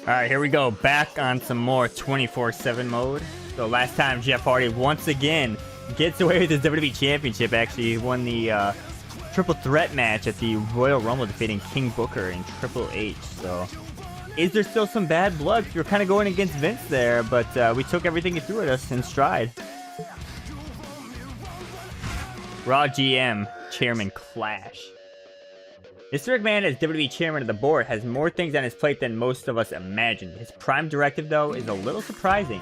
Alright, here we go. Back on some more 24/7 mode. So last time Jeff Hardy once again gets away with his WWE Championship. Actually, he won the triple threat match at the Royal Rumble, defeating King Booker and Triple H. So is there still some bad blood? You're kind of going against Vince there, but we took everything he threw at us in stride. Raw GM Chairman Clash. Mr. McMahon, as WWE Chairman of the board, has more things on his plate than most of us imagined. His prime directive, though, is a little surprising.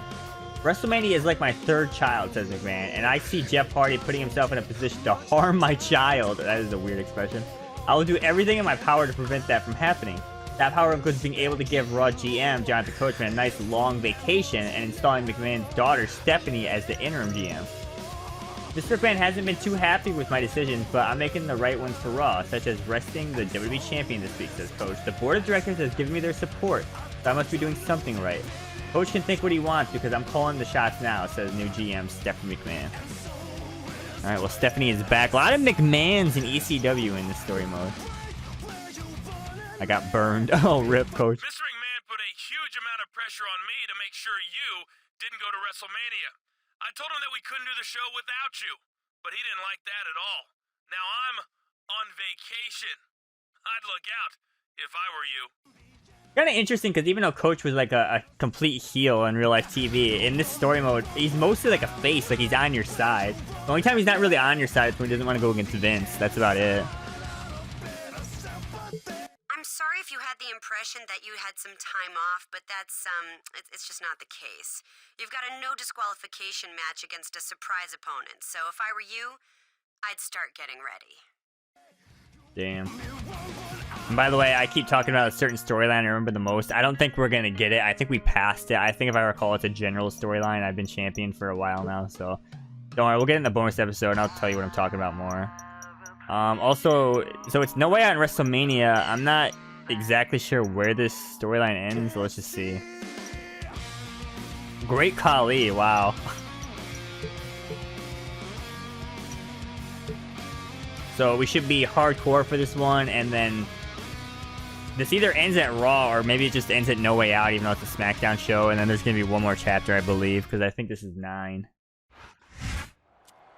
WrestleMania is like my third child, says McMahon, and I see Jeff Hardy putting himself in a position to harm my child. That is a weird expression. I will do everything in my power to prevent that from happening. That power includes being able to give Raw GM, Jonathan Coachman, a nice long vacation and installing McMahon's daughter, Stephanie, as the interim GM. Mr. McMahon hasn't been too happy with my decisions, but I'm making the right ones for Raw, such as resting the WWE Champion this week, says Coach. The board of directors has given me their support, so I must be doing something right. Coach can think what he wants because I'm calling the shots now, says new GM Stephanie McMahon. Alright, well, Stephanie is back. A lot of McMahons in ECW in this story mode. I got burned. Oh, rip, Coach. Mr. McMahon put a huge amount of pressure on me to make sure you didn't go to WrestleMania. I told him that we couldn't do the show without you, but he didn't like that at all. Now I'm on vacation. I'd look out if I were you. Kind of interesting because even though Coach was like a complete heel in real life TV, in this story mode, he's mostly like a face, like he's on your side. The only time he's not really on your side is when he doesn't want to go against Vince. That's about it. I'm sorry if you had the impression that you had some time off, but that's, it's just not the case. You've got a no disqualification match against a surprise opponent, so if I were you, I'd start getting ready. Damn. And by the way, I keep talking about a certain storyline I remember the most. I don't think we're gonna get it. I think we passed it. I think if I recall, it's a general storyline. I've been champion for a while now, so don't worry. We'll get in the bonus episode, and I'll tell you what I'm talking about more. Also, so it's No Way Out in WrestleMania. I'm not exactly sure where this storyline ends. So let's just see. Great Khali, wow. So we should be hardcore for this one, and then this either ends at Raw or maybe it just ends at No Way Out, even though it's a SmackDown show. And then there's gonna be one more chapter, I believe, because I think this is 9.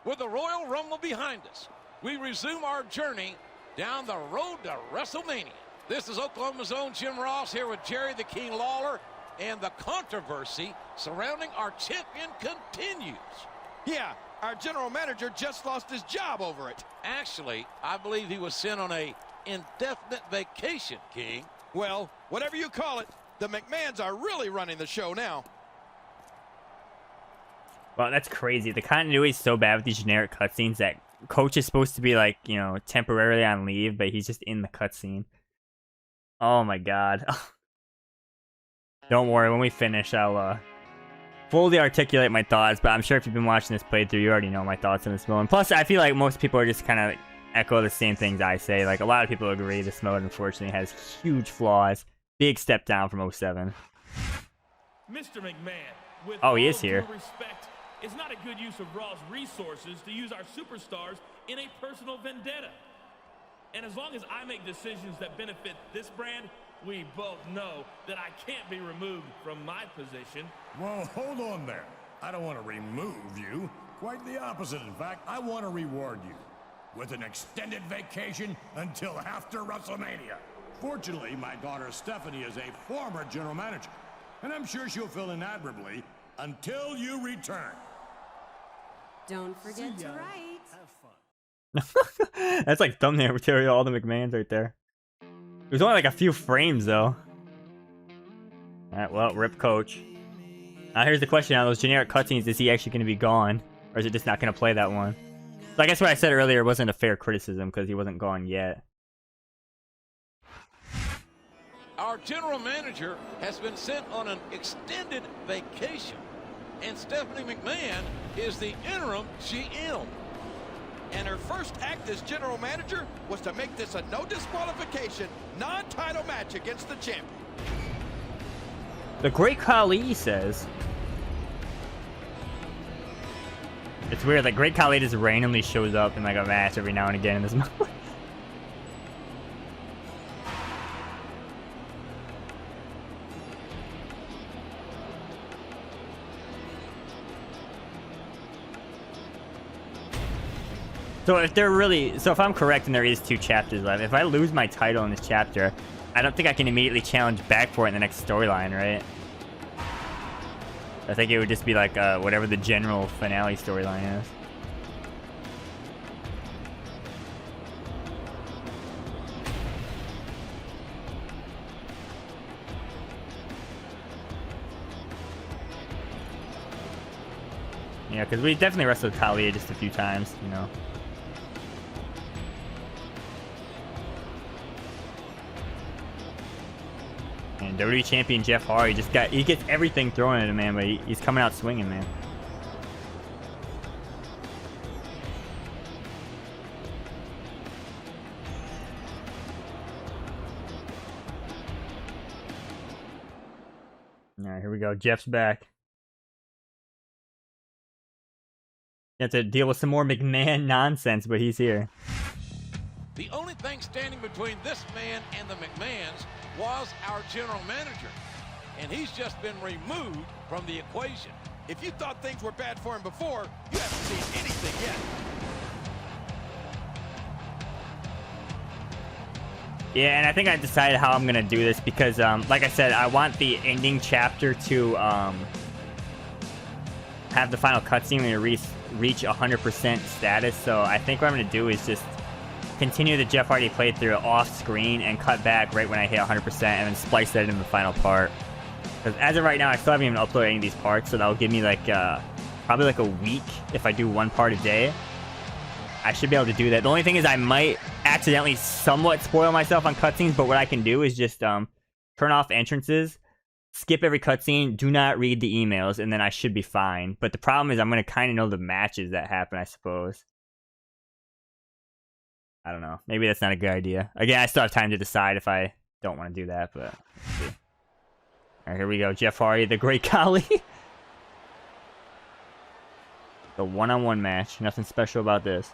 With the Royal Rumble behind us, we resume our journey down the road to WrestleMania. This is Oklahoma's own Jim Ross here with Jerry the King Lawler, and the controversy surrounding our champion continues. Yeah, our general manager just lost his job over it. Actually, I believe he was sent on a indefinite vacation, King. Well, whatever you call it, the McMahons are really running the show now. Well, that's crazy. The continuity is so bad with these generic cutscenes that Coach is supposed to be like, you know, temporarily on leave, but he's just in the cutscene. Oh my god. Don't worry, when we finish, I'll fully articulate my thoughts, but I'm sure if you've been watching this playthrough, you already know my thoughts on this mode. And plus, I feel like most people are just kind of echo the same things I say. Like, a lot of people agree this mode, unfortunately, has huge flaws. Big step down from 07. Mr. McMahon, with oh, he is here. Due respect, it's not a good use of Raw's resources to use our superstars in a personal vendetta. And as long as I make decisions that benefit this brand, we both know that I can't be removed from my position. Well, hold on there. I don't want to remove you. Quite the opposite, in fact. I want to reward you with an extended vacation until after WrestleMania. Fortunately, my daughter Stephanie is a former general manager, and I'm sure she'll fill in admirably until you return. Don't forget to write. Have fun. That's like thumbnail material, all the McMahons right there. There's only like a few frames, though. Alright, well, rip Coach. Now here's the question, on those generic cutscenes, is he actually going to be gone? Or is it just not going to play that one? So I guess what I said earlier wasn't a fair criticism, because he wasn't gone yet. Our general manager has been sent on an extended vacation, and Stephanie McMahon is the interim GM. And her first act as general manager was to make this a no disqualification, non-title match against the champion. The Great Khali says. It's weird, like Great Khali just randomly shows up in like a match every now and again in this mode. So if I'm correct and there is 2 chapters left, if I lose my title in this chapter, I don't think I can immediately challenge back for it in the next storyline, right? I think it would just be like whatever the general finale storyline is. Yeah, because we definitely wrestled Talia just a few times, you know. And WWE Champion Jeff Hardy he gets everything thrown at him, man, but he's coming out swinging, man. Alright, here we go. Jeff's back. You have to deal with some more McMahon nonsense, but he's here. The only thing standing between this man and the McMahons was our general manager, and he's just been removed from the equation. If you thought things were bad for him before, you haven't seen anything yet. Yeah, and I think I decided how I'm going to do this because, like I said, I want the ending chapter to have the final cutscene when you reach 100% status. So I think what I'm going to do is just continue the Jeff Hardy playthrough off screen and cut back right when I hit 100% and then splice that into the final part. Because as of right now, I still haven't even uploaded any of these parts, so that'll give me like probably like a week if I do 1 part a day. I should be able to do that. The only thing is I might accidentally somewhat spoil myself on cutscenes, but what I can do is just turn off entrances, skip every cutscene, do not read the emails, and then I should be fine. But the problem is I'm going to kind of know the matches that happen, I suppose. I don't know. Maybe that's not a good idea. Again, I still have time to decide if I don't want to do that, but let's see. Alright, here we go. Jeff Hardy, the Great Khali. The one-on-one match. Nothing special about this.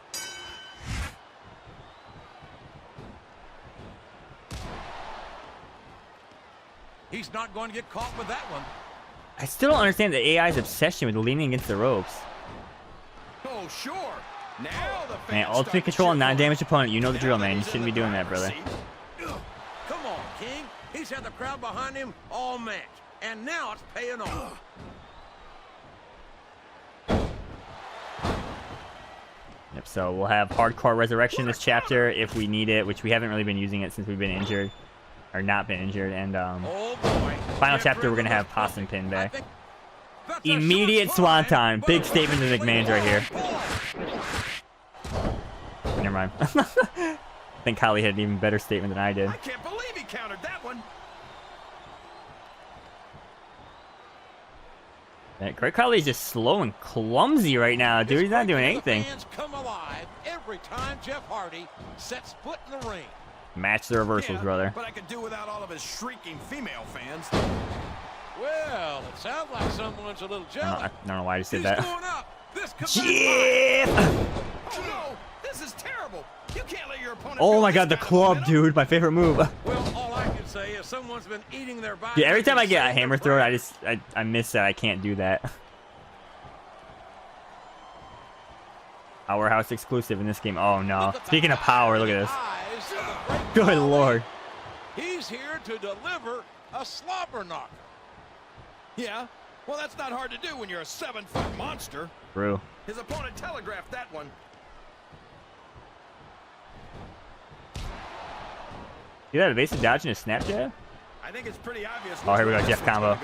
He's not going to get caught with that one. I still don't understand the AI's obsession with leaning against the ropes. Oh, sure. Now the Man, ultimate control and non-damaged opponent. You know the drill, man. You shouldn't be doing that, brother. Come on, King. He's had the crowd behind him all match, and now it's paying off. Yep, so we'll have Hardcore Resurrection this chapter if we need it, which we haven't really been using it since we've been injured. Or not been injured. And oh boy. Final chapter, we're going to have Possum Pin back. Immediate Swanton. Big statement to the McMahons right here. Never mind. I think Khali had an even better statement than I did. I can't believe he countered that one. Yeah, Great Khali is just slow and clumsy right now, dude. He's not doing anything. Fans come alive every time Jeff Hardy sets foot in the ring. Match the reversals, brother. But I could do without all of his shrieking female fans. Well, it sounds like someone's a little jealous. I don't know why I just did He's that. going up. This could Jeff! Oh no, this is terrible. You can't let your opponent. Oh my god, the club, dude. My favorite move. Well, all I can say is someone's been eating their body. Yeah, every time I get a hammer throw, I miss that I can't do that. Powerhouse exclusive in this game. Oh no. Speaking of power, look at this. Good lord. He's here to deliver a slobber knocker. Yeah, well, that's not hard to do when you're a 7-foot monster. True. His opponent telegraphed that one. See that evasive dodge in a snap jab? I think it's pretty obvious. Oh, here we go, Jeff combo.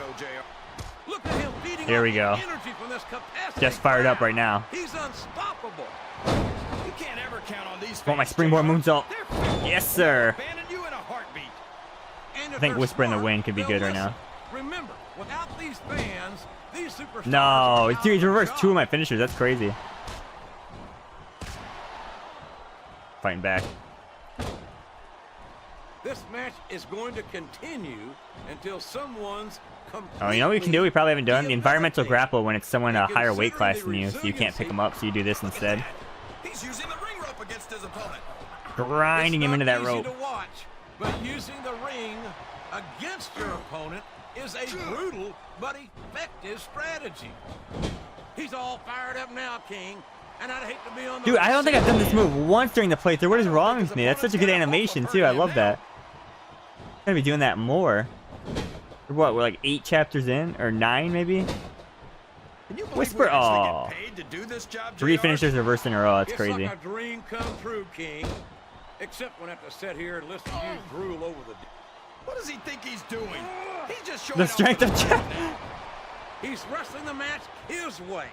Look at him beating Here we go. energy from this capacity. Jeff's fired up right now. He's unstoppable. You can't ever count on these. Want my springboard moonsault? Yes, sir. Abandon you in a heartbeat. And I think Whisper in the Wind could be good right now. Remember, without these fans, these superstars. No, dude, he's reversed 2 of my finishers. That's crazy. Fighting back. This match is going to continue until someone's completely. Oh, you know what we can do? We probably haven't done the environmental grapple when it's someone a higher weight class than you, so you can't pick them up. So you do this instead. He's using the ring rope against his opponent. Grinding him into that rope. It's not easy to watch, but using the ring against your opponent is a brutal but effective strategy. He's all fired up now, King. And I'd hate to be on the Dude, I don't think I've done this move once during the playthrough. What is wrong with me? That's such a good animation, too. I love that. I'm gonna be doing that more. What, we're like 8 chapters in? Or 9, maybe? Can you believe Whisper. we actually Oh. get paid to do this job, 3 JR? finishers reversed in a row. That's It's crazy. like a dream come true, King. Except when I have to sit here and listen to you drool over the... What does he think he's doing? He's just showing The off strength of his Jeff. talent now. He's wrestling the match his way.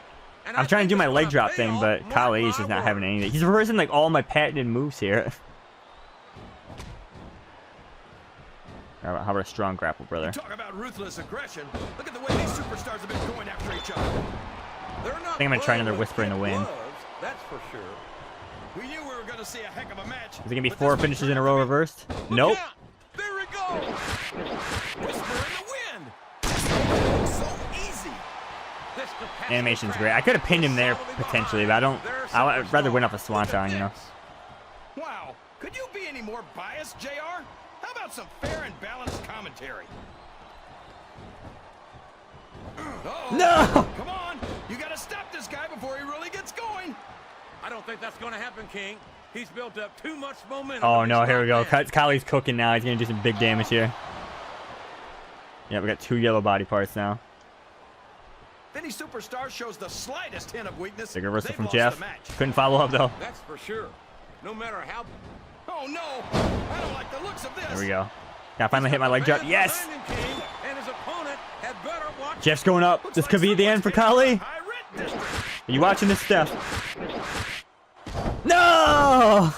And I'm I trying to do think my it's leg gonna drop pay thing, off, but mark Kyle is my just not words. having anything. He's reversing like all my patented moves here. How about a strong grapple, brother? Talk about ruthless aggression. Look at the way these superstars have been going after each other. They're not I think I'm gonna try playing another with whisper in the kid wind. gloves, that's for sure. We knew we were going to see a heck of a match. Is it gonna be but 4 this finishes one in a turned row out to be reversed? Look Nope. out. There we go. Whisper in the wind. So easy. This capacity Animation's crowd great. I could have pinned him there is solidly potentially, behind but I don't. their I'd rather win off a superstar. swanton, Look you know. at this. Wow. Could you be any more biased, JR? How about some fair and balanced commentary? Uh-oh. No! Come on. You got to stop this guy before he really gets going. I don't think that's going to happen, King. He's built up too much momentum. Oh and no, he's here we not go. down. Kylie's cooking now. He's gonna do some big damage here. Yeah, we got 2 yellow body parts now. If any superstar shows the slightest hint of weakness, Big reversal they've from lost Jeff. the match. Couldn't follow up though. That's for sure. No matter how... Oh no! I don't like the looks of this. There we go. Now finally hit my leg drop. Man Yes! behind him, King, and his opponent had better watch. Jeff's going up. Looks This like could be the end for someone's Kylie. hitting the high rent district. Are you watching this, Steph? No!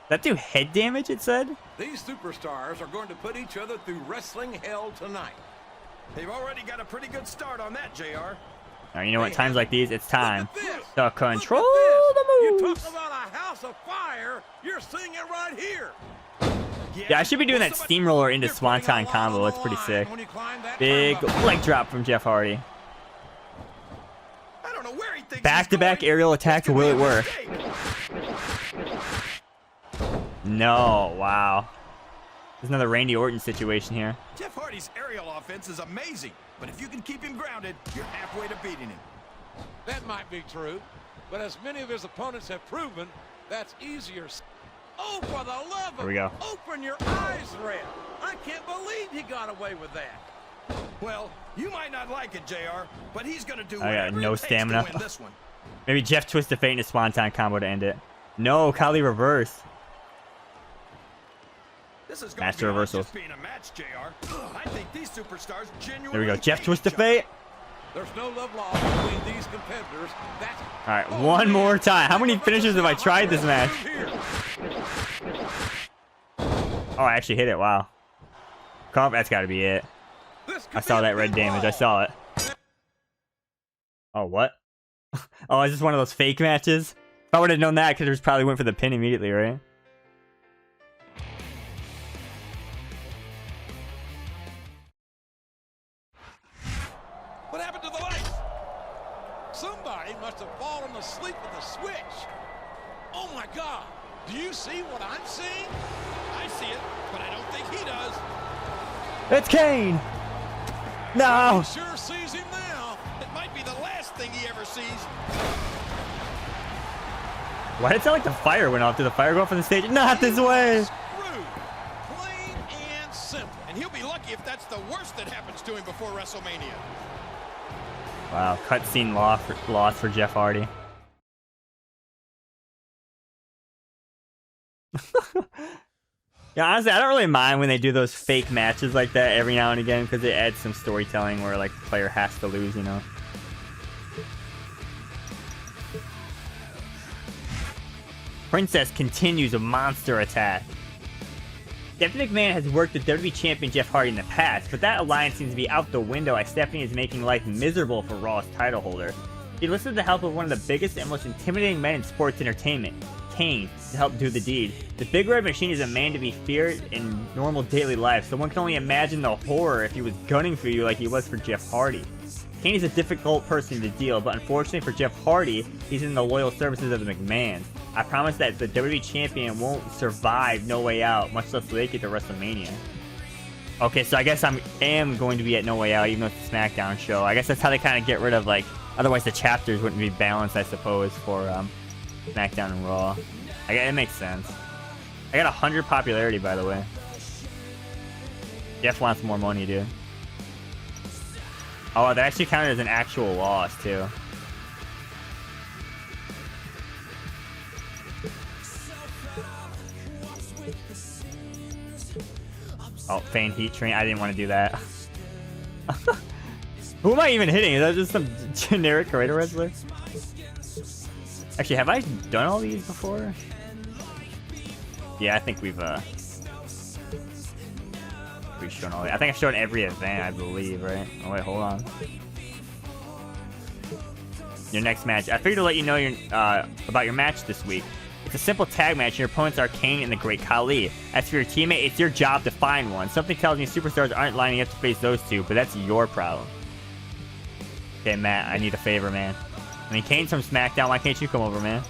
That do head damage, it said? These superstars are going to put each other through wrestling hell tonight. They've already got a pretty good start on that, JR. Now, you know what? Times like these, it's time Look at this. to Look at control this. the You moves. talk about a house of fire. You're seeing it right here. Yeah, I should be doing that steamroller into You're putting swanton a lot combo. on It's the pretty line sick. when you climb that Big turnbuckle. leg drop from Jeff Hardy. I don't know where he thinks Back-to-back he's going. aerial attacks. This could Will be it a work? mistake. No. Wow. There's another Randy Orton situation here. Jeff Hardy's aerial offense is amazing, but if you can keep him grounded, you're halfway to beating him. That might be true, but as many of his opponents have proven, that's easier. Oh, for the love There of... we go. Open your eyes, Red. I can't believe he got away with that. Well, you might not like it, JR, but he's going to do I got whatever no it takes stamina. to win this one. Maybe Jeff Twist of Fate in a swanton combo to end it. No, Kylie reverse. This is going Master to be reversals. just being a match, JR. I think these superstars genuinely There we go. Jeff hate Twist of each other. Fate. There's no love lost between these competitors. That's... All right, one more time. How many finishes have I tried this match? Oh, I actually hit it. Wow. That's got to be it. I saw that red damage. I saw it. Oh, what? Oh, is this one of those fake matches? If I would have known that, because I probably went for the pin immediately, right? What happened to the lights? Somebody must have fallen asleep with the switch. Oh my God! Do you see what I'm seeing? I see it, but I don't think he does. It's Kane! No! He sure sees him now. It might be the last thing he ever sees. Why did it sound like the fire went off? Did the fire go off on the stage? Not this way! Screwed. Plain and simple. And he'll be lucky if that's the worst that happens to him before WrestleMania. Wow, cutscene loss for Jeff Hardy. Yeah, honestly, I don't really mind when they do those fake matches like that every now and again because it adds some storytelling where like the player has to lose, you know. Princess continues a monster attack. Stephanie McMahon has worked with WWE Champion Jeff Hardy in the past, but that alliance seems to be out the window as Stephanie is making life miserable for Raw's title holder. She enlisted the help of one of the biggest and most intimidating men in sports entertainment, Kane, to help do the deed. The Big Red Machine is a man to be feared in normal daily life, so one can only imagine the horror if he was gunning for you like he was for Jeff Hardy. Kane is a difficult person to deal, but unfortunately for Jeff Hardy, he's in the loyal services of the McMahons. I promise that the WWE Champion won't survive No Way Out, much less make it to WrestleMania. Okay, so I guess I am going to be at No Way Out, even though it's a SmackDown show. I guess that's how they kind of get rid of, like, Otherwise, the chapters wouldn't be balanced, I suppose, for SmackDown and Raw. It makes sense. I got 100 popularity, by the way. Jeff wants more money, dude. Oh, that actually counted as an actual loss, too. Oh, feign heat train. I didn't want to do that. Who am I even hitting? Is that just some generic Karate wrestler? Actually, have I done all these before? Yeah, I think we've shown all. I think I've shown every event, I believe, right? Oh wait, hold on. Your next match. I figured to let you know about your match this week. It's a simple tag match, and your opponents are Kane and the Great Khali. As for your teammate, it's your job to find one. Something tells me superstars aren't lining up to face those two, but that's your problem. Okay, Matt, I need a favor, man. I mean, Kane's from SmackDown. Why can't you come over, man?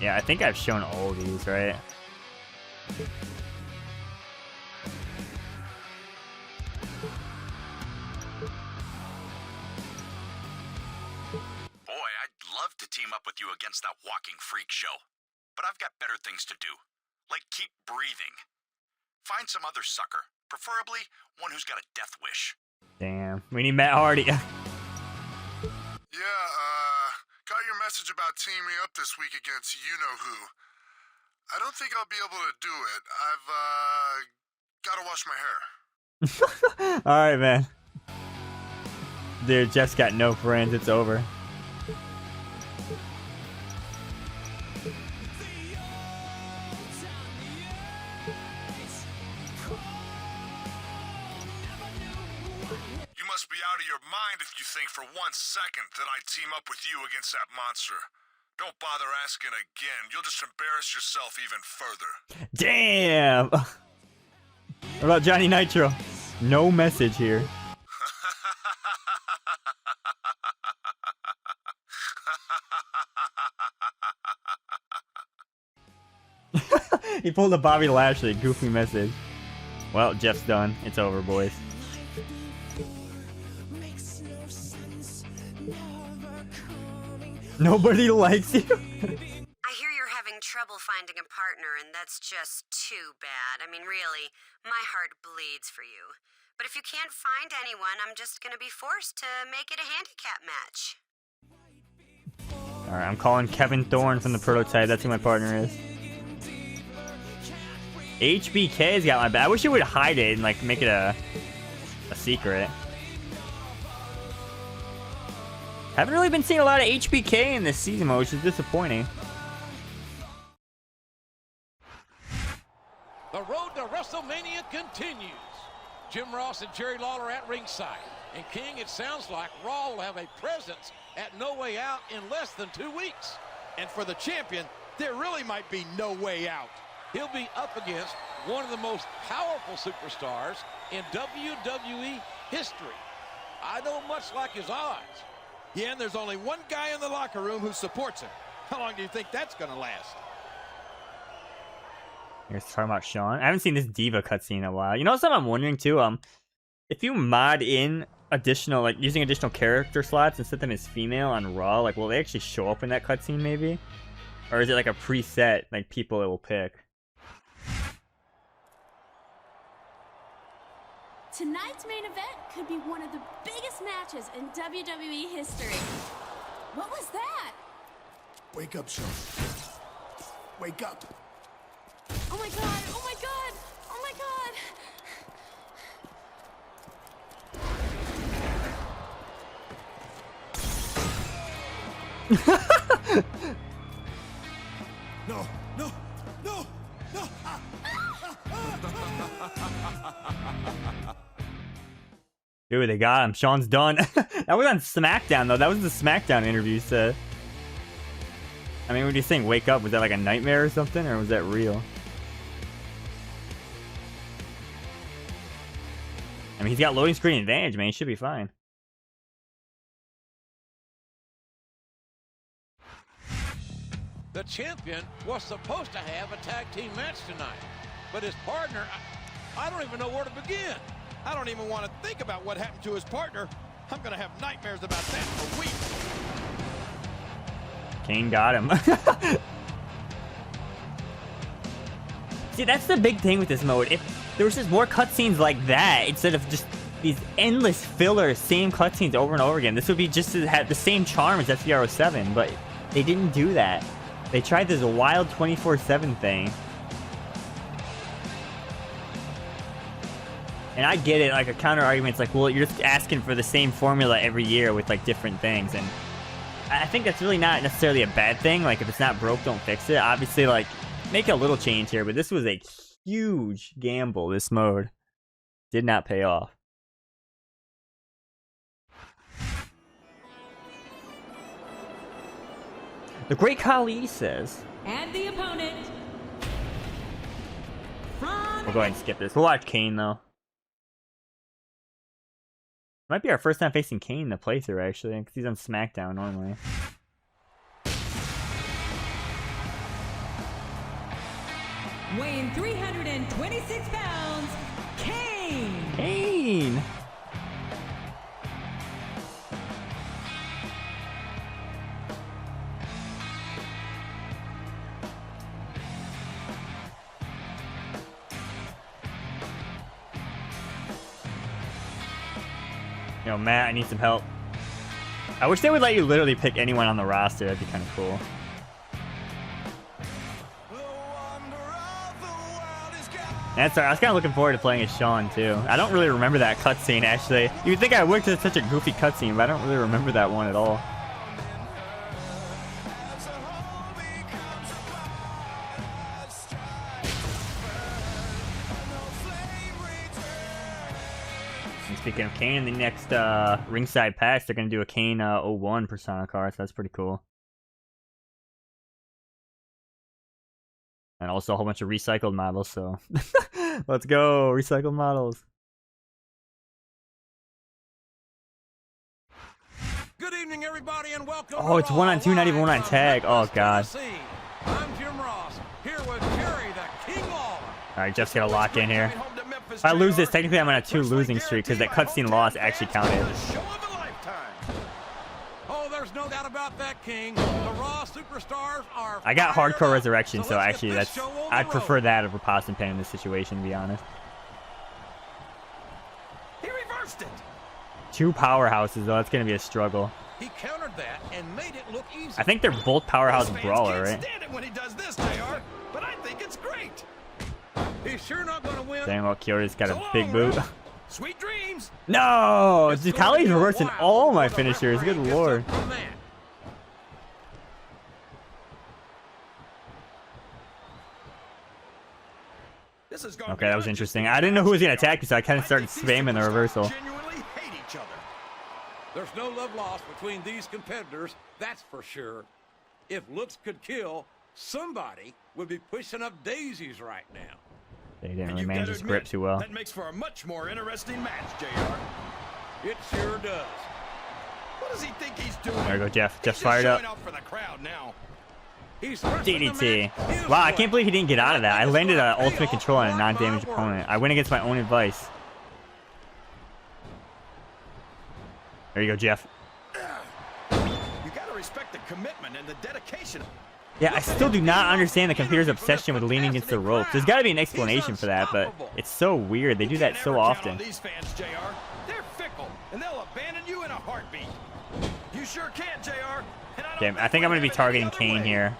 Yeah, I think I've shown all these, right? Boy, I'd love to team up with you against that walking freak show. But I've got better things to do. Like keep breathing. Find some other sucker. Preferably one who's got a death wish. Damn. We need Matt Hardy. Yeah, got your message about teaming me up this week against you-know-who. I don't think I'll be able to do it. I've, gotta wash my hair. Alright, man. Dude, Jeff's got no friends. It's over. You must be out of your mind if you think for 1 second that I'd team up with you against that monster. Don't bother asking again. You'll just embarrass yourself even further. Damn! What about Johnny Nitro? No message here. He pulled a Bobby Lashley goofy message. Well, Jeff's done. It's over, boys. Nobody likes you. I hear you're having trouble finding a partner, and that's just too bad. I mean, really, my heart bleeds for you. But if you can't find anyone, I'm just gonna be forced to make it a handicap match. Alright, I'm calling Kevin Thorne from the Prototype. That's who my partner is. HBK's got my back. I wish you would hide it and like make it a secret. Haven't really been seeing a lot of HBK in this season, which is disappointing. The road to WrestleMania continues. Jim Ross and Jerry Lawler at ringside. And King, it sounds like Raw will have a presence at No Way Out in less than 2 weeks. And for the champion, there really might be no way out. He'll be up against one of the most powerful superstars in WWE history. I don't much like his odds. Yeah, and there's only one guy in the locker room who supports him. How long do you think that's going to last? You're talking about Sean. I haven't seen this Diva cutscene in a while. You know something I'm wondering too? If you mod in additional, like using additional character slots and set them as female on Raw, like will they actually show up in that cutscene maybe? Or is it like a preset, like people it will pick? Tonight's main event could be one of the biggest matches in WWE history. What was that? Wake up, Sean. Wake up. Oh my god! Oh my god! Oh my god! No, no, no, no. Dude, they got him. Sean's done. That was on SmackDown, though. That was the SmackDown interview set. I mean, what do you think? Wake up? Was that like a nightmare or something? Or was that real? I mean, he's got loading screen advantage, man. He should be fine. The champion was supposed to have a tag team match tonight, but his partner, I don't even know where to begin. I don't even want to think about what happened to his partner. I'm going to have nightmares about that for weeks. Kane got him. See, that's the big thing with this mode. If there was just more cutscenes like that, instead of just these endless filler, same cutscenes over and over again, this would be just to have the same charm as FCR07, but they didn't do that. They tried this wild 24/7 thing. And I get it, like a counter argument's like, well, you're just asking for the same formula every year with like different things. And I think that's really not necessarily a bad thing. Like if it's not broke, don't fix it. Obviously, like make a little change here, but this was a huge gamble, this mode. Did not pay off. The Great Khali says. And the opponent. We'll go ahead and skip this. We'll watch Kane though. Might be our first time facing Kane in the playthrough actually, because he's on Smackdown normally. Weighing 326 pounds, Kane! Kane! Yo, Matt, I need some help. I wish they would let you literally pick anyone on the roster. That'd be kind of cool. That's all right. I was kind of looking forward to playing as Sean, too. I don't really remember that cutscene, actually. You'd think I would because it's such a goofy cutscene, but I don't really remember that one at all. And speaking of Kane, the next ringside patch, they're going to do a Kane 01 Persona card, so that's pretty cool. And also a whole bunch of recycled models, so let's go, recycled models. Good evening, everybody, and welcome. Oh, it's 1-on-2, not even 1-on-tag. Oh, God. I'm Jim Ross, here with Jerry the King Lawler. Alright, Jeff's gonna lock in here. If I lose this, technically I'm on a 2 losing streak, because that cutscene loss actually counted. Oh, there's no doubt about that, King. The Raw superstars are. I got fired hardcore up. resurrection, so let's get actually this that's show on the I'd road. prefer that over Pos and Pen in this situation, to be honest. He reversed it. 2 powerhouses though, that's gonna be a struggle. He countered that and made it look easy. I think they're both powerhouse Fans brawler, can't right? stand it when he does this, JR, but I think it's great. He's sure not going to win. Dang, well, Kyoto's got So a long, big boot. Red. Sweet dreams. No! It's Dude, gonna Kali's be a reversing while all my before the finishers. Good referee gets lord. up from that. This is gonna Okay, be that was interesting. interesting. I didn't know who was gonna attack me, so I kind of started spamming the reversal. Genuinely hate each other. There's no love lost between these competitors, that's for sure. If looks could kill, somebody would be pushing up daisies right now. They didn't And really you've manage gotta his grip admit, too well. That makes for a much more interesting match, JR. It sure does. What does he think he's doing? There we go, Jeff. He's Jeff's just fired up. showing out for the crowd now. He's wrestling the DDT. match his Wow, I way. can't believe he didn't get out of that. I landed an Pay ultimate off control on a word non-damaged by opponent. word. I went against my own advice. There you go, Jeff. You gotta respect the commitment and the dedication. Yeah, I still do not understand the computer's obsession with leaning against the ropes. There's got to be an explanation for that, but it's so weird. They do that so often. These fans, JR. They're fickle, and they'll abandon you in a heartbeat. You sure can, JR. And I Okay, I think I'm going to be targeting Kane here.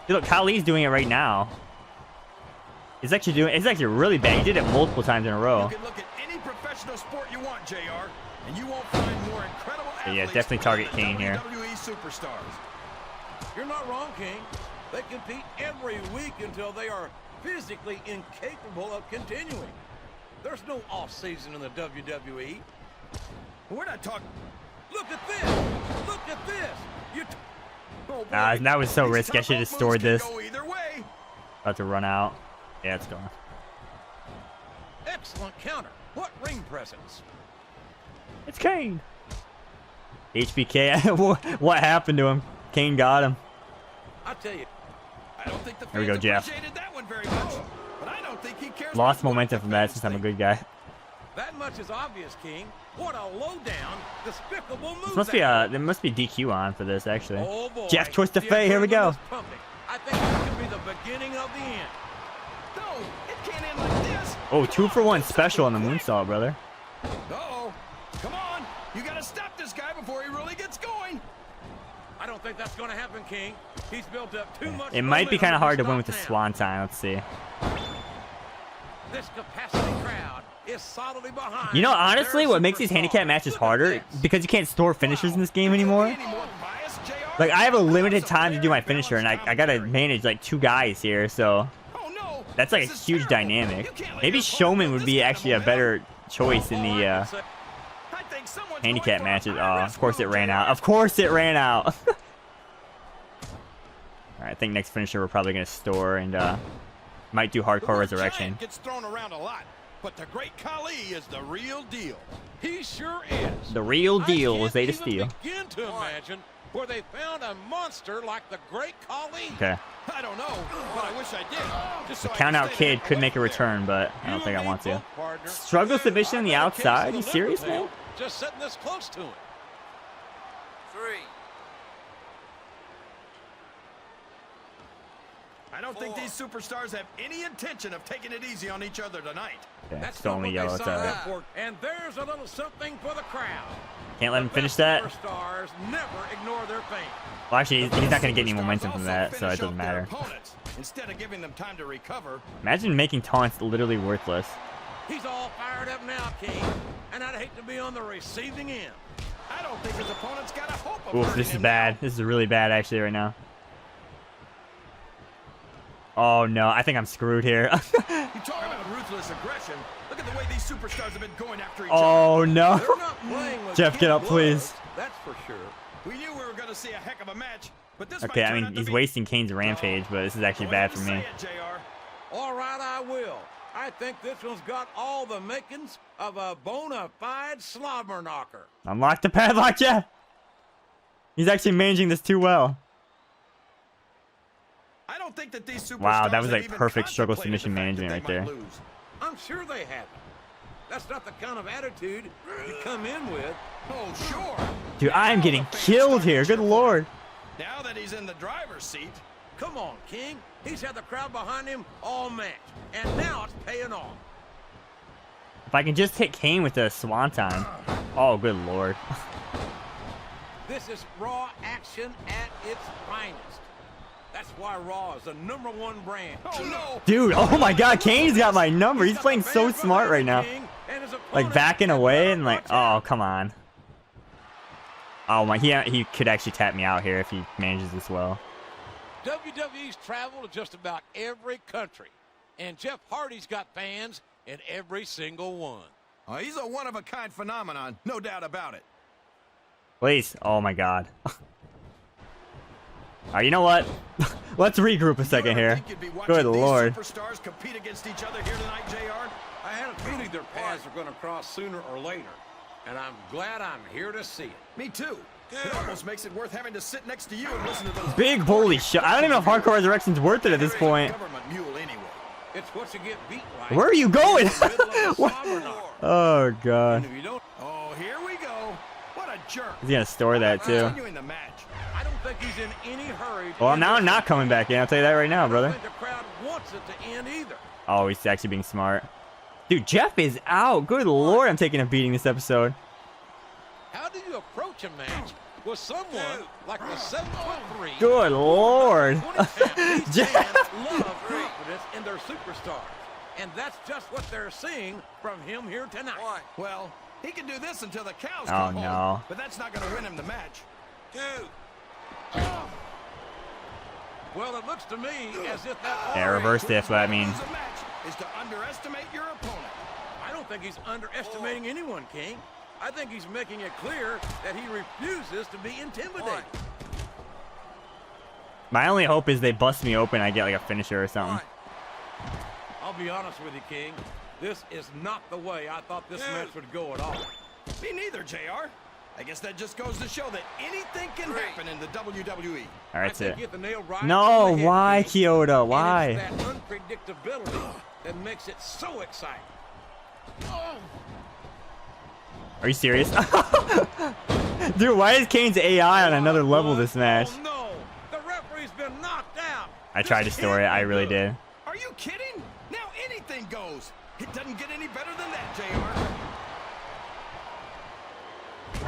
Hey, look, Khali's doing it right now. It's actually really bad. He did it multiple times in a row. You can look at any professional sport you want, JR, and you won't find more incredible Yeah, athletes definitely target than the Kane here. WWE superstars. You're not wrong, King. They compete every week until they are physically incapable of continuing. There's no off-season in the WWE. We're not talking. Look at this! Look at this! Oh, boy. That was so These risky. I should have telephone stored moves this. can go either way. About to run out. Yeah, it's gone. Excellent counter. What ring presence? It's Kane. HBK. What happened to him? Kane got him. I tell you, I don't think the Here we go, fans Jeff. appreciated that one very much, but I don't think he cares. Lost what momentum the from that fans since I'm a think. good guy. that much is obvious, King. What a low-down, despicable move. This must be there must be DQ on for this actually. Oh boy. Jeff twist the The fade. Here we adrenaline go. is pumping. I think this could be the beginning of the end. No, it can't end like this. Oh, 2-for-1 special on the moonsault, brother. Uh-oh. Come on. You got to stop this guy before he really gets going. I don't think that's going to happen, King. He's built up too much. It might be kind of hard to win with the stop now. swanton. Let's see. This capacity crowd is solidly behind. You know, honestly, their what makes these superstar. handicap matches Look at harder this. because you can't store finishers in this game anymore. Any more bias, JR? Like I have a limited That's time to do my very finisher, and I balanced gotta commentary. manage like 2 guys here, so Oh, no. that's like a This is huge terrible. dynamic. You can't let Maybe your opponent Showman build would this be kind of actually a momentum. better choice in the I think someone's handicap going for a matches. Oh, high of risk course it move, ran JR. out. Of course it ran out. Alright, I think next finisher we're probably gonna store and might do The hardcore word resurrection. giant gets thrown around a lot, but the great Khali is the real deal. He sure is. The real deal I was can't Zeta even Steel. begin to imagine where they found a monster like the Great Khali. Okay. I don't know, but I wish I did. Just so I Count can out stay Kid there could make a away return, but I don't You think I and want me to. both, partner. Struggle submission on the I got a case outside? of You the serious, liver man? tail just sitting this close to him. 3. I don't think these superstars have any intention of taking it easy on each other tonight. Okay, That's it's not only what yellow. they It's signed alright. up for. And there's a little something for the crowd. Can't let him The finish best that. Superstars never ignore their fans. Well, actually, he's not going to get any Superstars momentum from also that, so finish it doesn't off their matter. opponents, instead of giving them time to recover. Imagine making taunts literally worthless. He's all fired up now, King. And I'd hate to be on the receiving end. I don't think his opponent's got a hope of Oof, hurting this is him bad. now. This is really bad, actually, right now. Oh, no. I think I'm screwed here. You talk about ruthless aggression. Look at the way these superstars have been going after each other. Oh, no. They're not playing with Jeff, get kid up, please. gloves, that's for sure. We knew we were going to see a heck of a match, but this Okay, might I turn mean, out to he's be... wasting Kane's rampage, but this is actually Go bad ahead for and me. say it, JR. All right, I will. I think this one's got all the makings of a bona fide slobber knocker. Unlock the padlock, Jeff. He's actually managing this too well. I don't think that these superstars Wow, that was have like even perfect struggle contemplated submission the fact that management they right might there. lose. I'm sure they haven't. That's not the kind of attitude you come in with. Oh, sure. Dude, I am Now getting the fans killed start to here. Good cheer. lord. Now that he's in the driver's seat, Come on, King. He's had the crowd behind him all match. And now it's paying off. If I can just hit Kane with the swanton. Oh, good lord. This is Raw action at its finest. That's why Raw is the #1 brand. oh no. Dude, oh my god, Kane's got my number. He's playing so smart right now. Like backing away and like, oh, come on. Oh my, he could actually tap me out here if he manages this well. WWE's traveled to just about every country. And Jeff Hardy's got fans in every single one. He's a one-of-a-kind phenomenon, no doubt about it. Please. Oh my god. Alright, you know what? Let's regroup a second here. Good lord. Superstars compete against each other here tonight, JR. I had a feeling their paths are going to cross sooner or later. And I'm glad I'm here to see it. Me too. It almost makes it worth having to sit next to you and listen to those Big holy shit. I don't even know if Hardcore Resurrection's worth it at this point. government mule anyway. It's what you get beat like. Where are you going? In the middle of a What? slobber knocker. Oh god. And if you don't, Oh, here we go. What a jerk. He's gonna store that too. Continuing the match. I don't think he's in any hurry. to Well, end now this I'm not coming back in. I'll tell you that right now, I don't brother. think the crowd wants it to end either. Oh, he's actually being smart. Dude, Jeff is out. Good lord, I'm taking a beating this episode. How do you approach a match with someone like the 7'3" Good lord. 20 These Jeff. fans love confidence in their superstars. And that's just what they're seeing from him here tonight. Well, he can do this until the cows Oh, come no. home, but that's not going to win him the match. Well, it looks to me as if that Yeah, reverse diff, but I mean, Lose a match is to underestimate your opponent. I don't think he's underestimating anyone, King. I think he's making it clear that he refuses to be intimidated. my only hope is they bust me open and I get like a finisher or something. I'll be honest with you, King. This is not the way I thought this match would go at all. Me neither, JR. I guess that just goes to show that anything can happen in the WWE. All right, that's it. Get the nail right No, on the head, why, King. Kyoto? And Why? it's that unpredictability that makes it so exciting. Are you serious? Dude, why is Kane's AI on another level this match? Oh no, the referee's been knocked out. I tried to store it. I really did. Are you kidding? Now anything goes. It doesn't get any better than that, JR.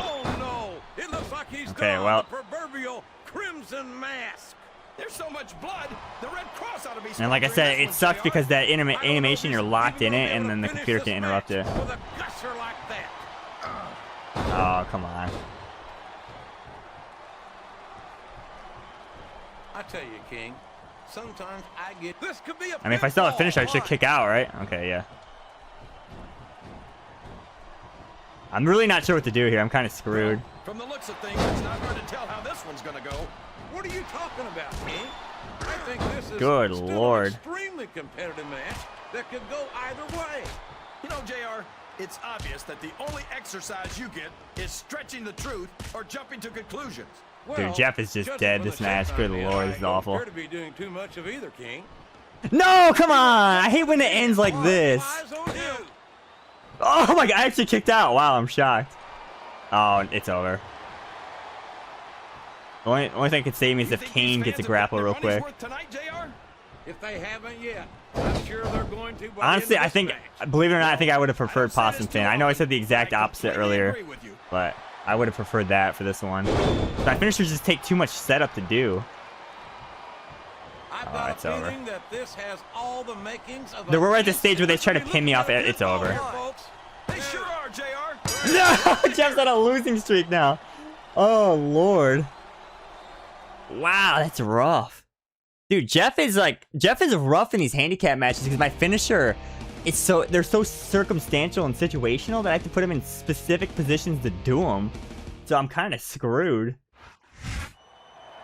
Oh no, it looks like he's Okay, gone well. the proverbial crimson mask. There's so much blood. The Red Cross ought to be. And like I said, sponsoring it this sucks one, because JR. that I don't know animation, if you're he's locked in even it, gonna and be then able the to computer finish can this interrupt it. match with a gusher like that. Oh, come on. I tell you, King, sometimes I get this could be a I mean, if I saw a finish, I should pinfall. kick out, right? Okay, yeah. I'm really not sure what to do here. I'm kind of screwed. From the looks of things, it's not hard to tell how this one's gonna go. What are you talking about, King? I think this is Good still Lord. an extremely competitive match that could go either way. You know, JR, it's obvious that the only exercise you get is stretching the truth or jumping to conclusions. Dude, Jeff is just judging dead from this the match. showtime, Good man, Lord, I this is don't awful. appear to be doing too much of either, King. No, come on! I hate when it ends like All this. eyes on you. Oh my god, I actually kicked out. Wow, I'm shocked. Oh, it's over. The only thing that could save me is You if think Kane these gets a fans have grapple gotten real their money's quick. worth tonight, JR? If they haven't yet, I'm sure they're going to. by the Honestly, end I of think, this match. believe it or not, I think I would have preferred Possum Finn. I know I said the exact opposite earlier, Agree with you. but I would have preferred that for this one. My finishers just take too much setup to do. I've Oh, got it's a over. feeling that this has all the makings of We're at the stage where they try to pin me off. It's over. Folks. They sure are, JR. No, Jeff's on a losing streak now. Oh Lord. Wow, that's rough. Dude, Jeff is rough in these handicap matches because my finisher is they're so circumstantial and situational that I have to put him in specific positions to do them. So I'm kind of screwed.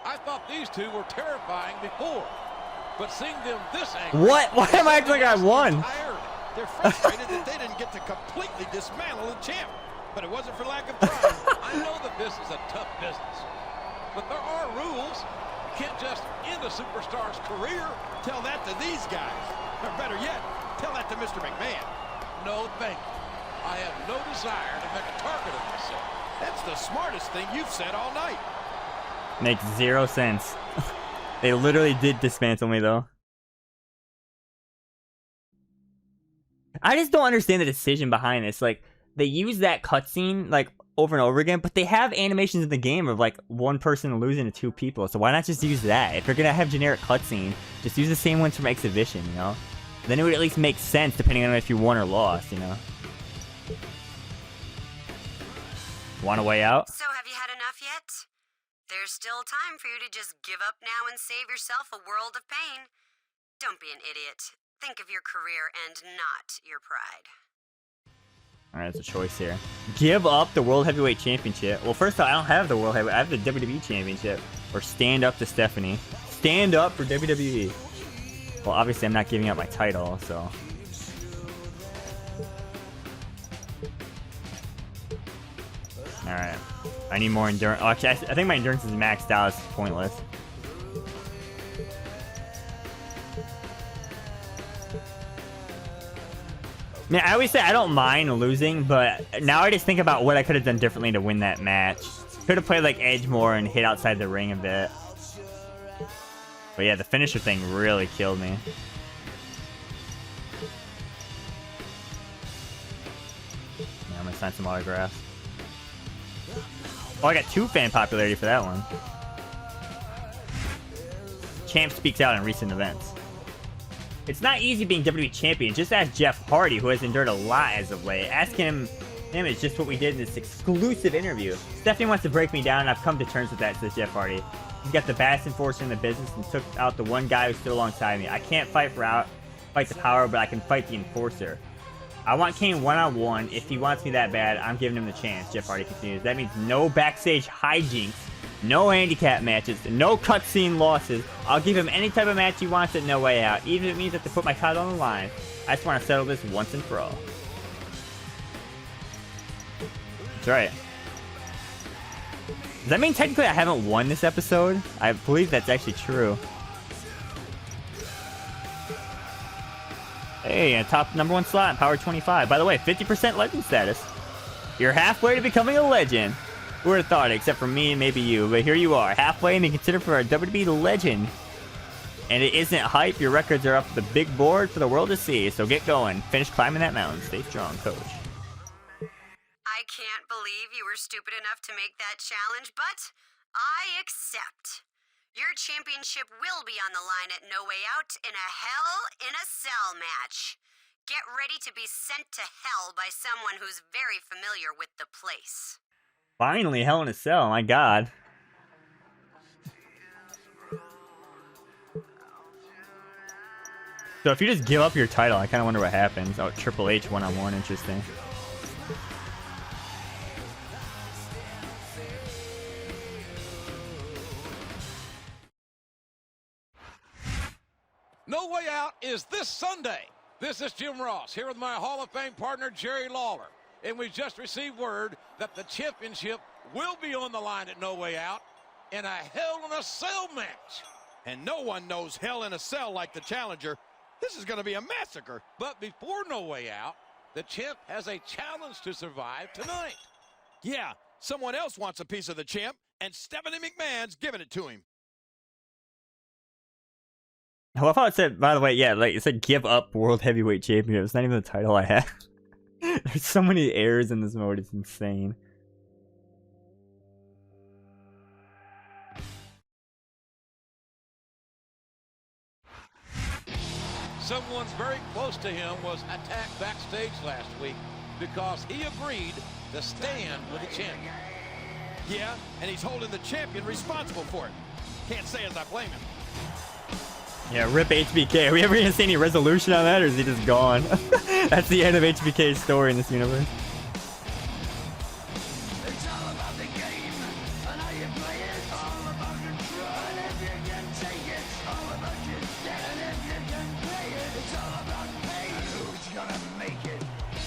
I thought these two were terrifying before, but seeing them this angry. What? Why am I acting like I won? Tired. They're frustrated that they didn't get to completely dismantle the champ. But it wasn't for lack of trying. I know that this is a tough business, but there are rules. You can't just end a superstar's career. Tell that to these guys. Or better yet, tell that to Mr. McMahon. No, thank you. I have no desire to make a target of myself. That's the smartest thing you've said all night. Makes zero sense. They literally did dismantle me though. I just don't understand the decision behind this. Like, they use that cutscene like over and over again, but they have animations in the game of like one person losing to two people. So why not just use that? If you're gonna have generic cutscene, just use the same ones from Exhibition, you know? Then it would at least make sense depending on if you won or lost, you know? Want a way out? So have you had enough yet? There's still time for you to just give up now and save yourself a world of pain. Don't be an idiot. Think of your career and not your pride. Alright, that's a choice here. Give up the World Heavyweight Championship. Well, first off, I don't have the World Heavyweight. I have the WWE Championship. Or stand up to Stephanie. Stand up for WWE. Well, obviously, I'm not giving up my title, so. Alright. I need more endurance. Oh, actually, I think my endurance is maxed out. It's pointless. Man, I always say I don't mind losing, but now I just think about what I could have done differently to win that match. Could have played like Edge more and hit outside the ring a bit. But yeah, the finisher thing really killed me. Yeah, I'm gonna sign some autographs. Oh, I got 2 fan popularity for that one. Champ speaks out in recent events. It's not easy being WWE Champion. Just ask Jeff Hardy, who has endured a lot as of late. Asking him is just what we did in this exclusive interview. Stephanie wants to break me down, and I've come to terms with that, says Jeff Hardy. He's got the baddest enforcer in the business and took out the one guy who stood alongside me. I can't fight the power, but I can fight the enforcer. I want Kane one-on-one. If he wants me that bad, I'm giving him the chance, Jeff Hardy continues. That means no backstage hijinks, no handicap matches, no cutscene losses. I'll give him any type of match he wants at No Way Out, even if it means I have to put my title on the line. I just want to settle this once and for all. That's right. Does that mean technically I haven't won this episode? I believe that's actually true. Hey, a top #1 slot in Power 25. By the way, 50% legend status. You're halfway to becoming a legend. Who would have thought it, except for me and maybe you. But here you are, halfway and being considered for a WWE legend. And it isn't hype. Your records are up the big board for the world to see. So get going. Finish climbing that mountain. Stay strong, coach. I can't believe you were stupid enough to make that challenge, but I accept. Your championship will be on the line at No Way Out in a Hell in a Cell match. Get ready to be sent to hell by someone who's very familiar with the place. Finally, Hell in a Cell. My God. So if you just give up your title, I kind of wonder what happens. Oh, Triple H one-on-one. Interesting. No Way Out is this Sunday. This is Jim Ross here with my Hall of Fame partner, Jerry Lawler. And we just received word that the championship will be on the line at No Way Out in a Hell in a Cell match. And no one knows Hell in a Cell like the challenger. This is going to be a massacre. But before No Way Out, the champ has a challenge to survive tonight. Yeah, someone else wants a piece of the champ, and Stephanie McMahon's giving it to him. I love how it said, by the way, yeah, like it said give up World Heavyweight Championship. It's not even the title I have. There's so many errors in this mode, it's insane. Someone very close to him was attacked backstage last week because he agreed to stand with the champion. Yeah, and he's holding the champion responsible for it. Can't say as I blame him. Yeah, rip HBK. Are we ever going to see any resolution on that, or is he just gone? That's the end of HBK's story in this universe. It's all about the game, and how you play it. All about control, and if you can take it. All about your debt, and if you can play it. It's all about pain, and who's gonna make it?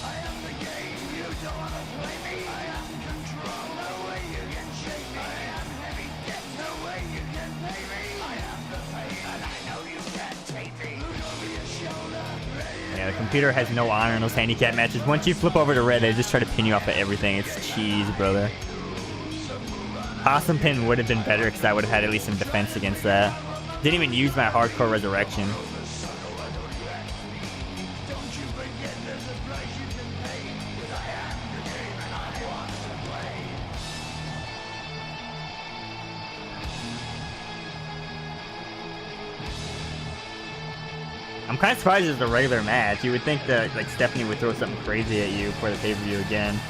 I am the game, you don't wanna play me. I am control, no way you can shake me. I am heavy debt, no way you can pay me. I am the pain, and I know you can't take me. Look over your shoulder. Yeah, the computer has no honor in those handicap matches. Once you flip over to red, they just try to pin you off of everything. It's cheese, brother. Awesome pin would have been better because I would have had at least some defense against that. Didn't even use my hardcore resurrection. I'm kind of surprised it's a regular match. You would think that like Stephanie would throw something crazy at you for the pay-per-view again.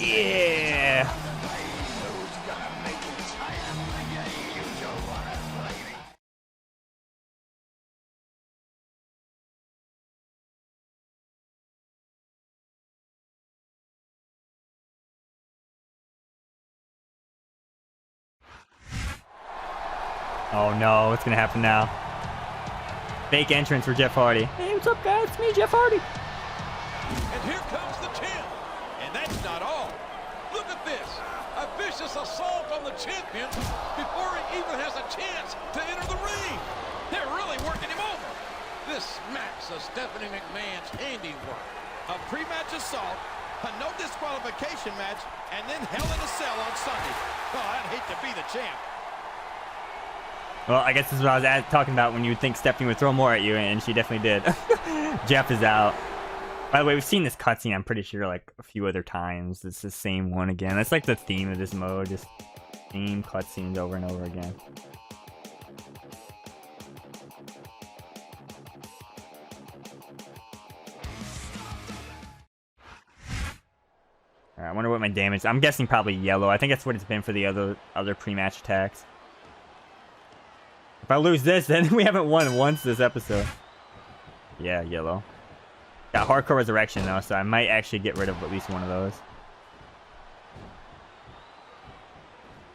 Yeah. Oh no, what's gonna happen now? Fake entrance for Jeff Hardy. Hey, what's up guys? It's me, Jeff Hardy. And here comes the champ. And that's not all. Look at this. A vicious assault on the champion before he even has a chance to enter the ring. They're really working him over. This smacks of Stephanie McMahon's handiwork. A pre-match assault, a no disqualification match, and then Hell in a Cell on Sunday. Oh, I'd hate to be the champ. Well, I guess this is what I was talking about when you would think Stephanie would throw more at you, and she definitely did. Jeff is out. By the way, we've seen this cutscene, I'm pretty sure, like, a few other times. It's the same one again. That's like the theme of this mode, just same cutscenes over and over again. Alright, I wonder what my damage is. I'm guessing probably yellow. I think that's what it's been for the other pre-match attacks. If I lose this, then we haven't won once this episode. Yeah, yellow. Got Hardcore Resurrection though, so I might actually get rid of at least one of those.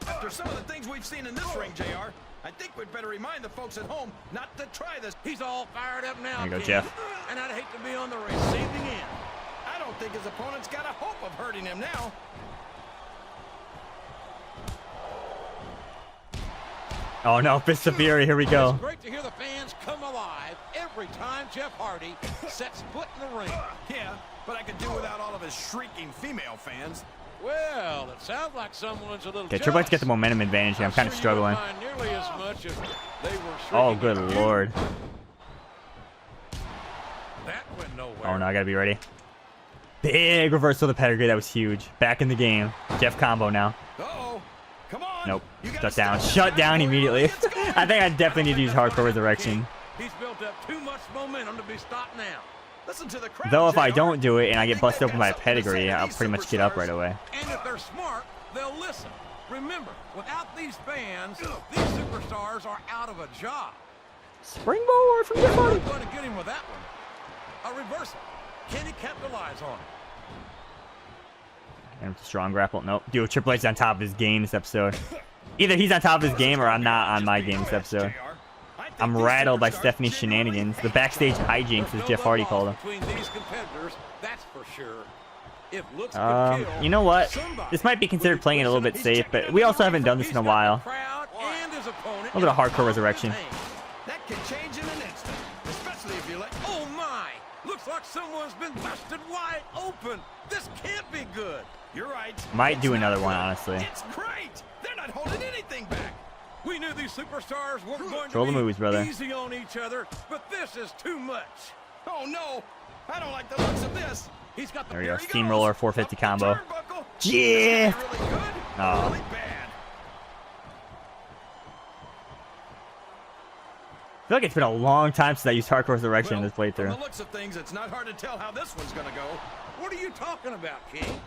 After some of the things we've seen in this ring, JR, I think we'd better remind the folks at home not to try this. He's all fired up now. There you go, King. Jeff. And I'd hate to be on the receiving end. I don't think his opponent's got a hope of hurting him now. Oh no, Fist of Fury, here we go. It's great to hear the fans come alive every time Jeff Hardy sets foot in the ring. Yeah, but I could do without all of his shrieking female fans. Well, it sounds like someone's a little Okay, Triple H's got the momentum advantage here. I'm kind of struggling. Nearly as much if they were Oh, good lord. That went nowhere. Oh no, I gotta be ready. Big reversal of the pedigree. That was huge. Back in the game. Jeff combo now. Uh-oh. Come on. Nope. Shut down. Shut down immediately. I think I definitely need to use Hardcore Resurrection. He's built up too much momentum to be stopped now. Listen to the crowd, Though if I JR. don't do it and I get busted open by a pedigree, I'll pretty much get up right away. And if they're smart, they'll listen. Remember, without these fans, these superstars are out of a job. Springboard from Jeff Hardy. We're going to get him with that one. A reversal. Can he capitalize on it? And strong grapple. Nope. Dude, Triple H's on top of his game this episode. Either he's on top of his game or I'm not on my game this episode. I'm rattled by Stephanie's shenanigans. The backstage hijinks, as Jeff Hardy called them. Between these competitors, that's for sure. If looks You know what? This might be considered playing it a little bit safe, but we also haven't done this in a while. A little bit of Hardcore Resurrection. That can change in an instant, especially if you let... Oh my! Looks like someone's been busted wide open. This can't be good. You're right. Might do another one, honestly. It's great. They're not holding anything back. We knew these superstars weren't going Control to the be moves, brother. easy on each other, but this is too much. Oh no! I don't like the looks of this. He's got the There we go. he Steamroller goes. 450 Up the combo. turnbuckle. Yeah. This could be really good, or Oh. really bad. I feel like it's been a long time since I used Hardcore Resurrection in this From playthrough. the looks of things, it's not hard to tell how this one's gonna go. What are you talking about, King?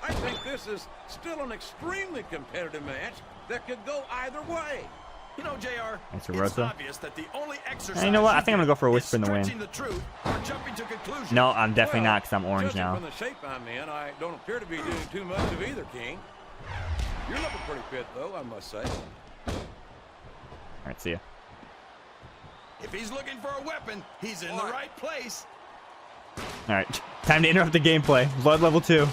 I think this is still an extremely competitive match that could go either way. You know, JR, Thanks, it's Rosa. obvious that the only exercise You know what? I you think I'm gonna go for a Whisper in the is Wind. stretching the truth or jumping to conclusions. No, I'm definitely Well, not, because I'm orange judging now. from the shape I'm in, I don't appear to be doing too much of either, King. You're looking pretty fit, though, I must say. Alright, see ya. If he's looking for a weapon, he's in the right place. Alright, time to interrupt the gameplay. Blood level 2.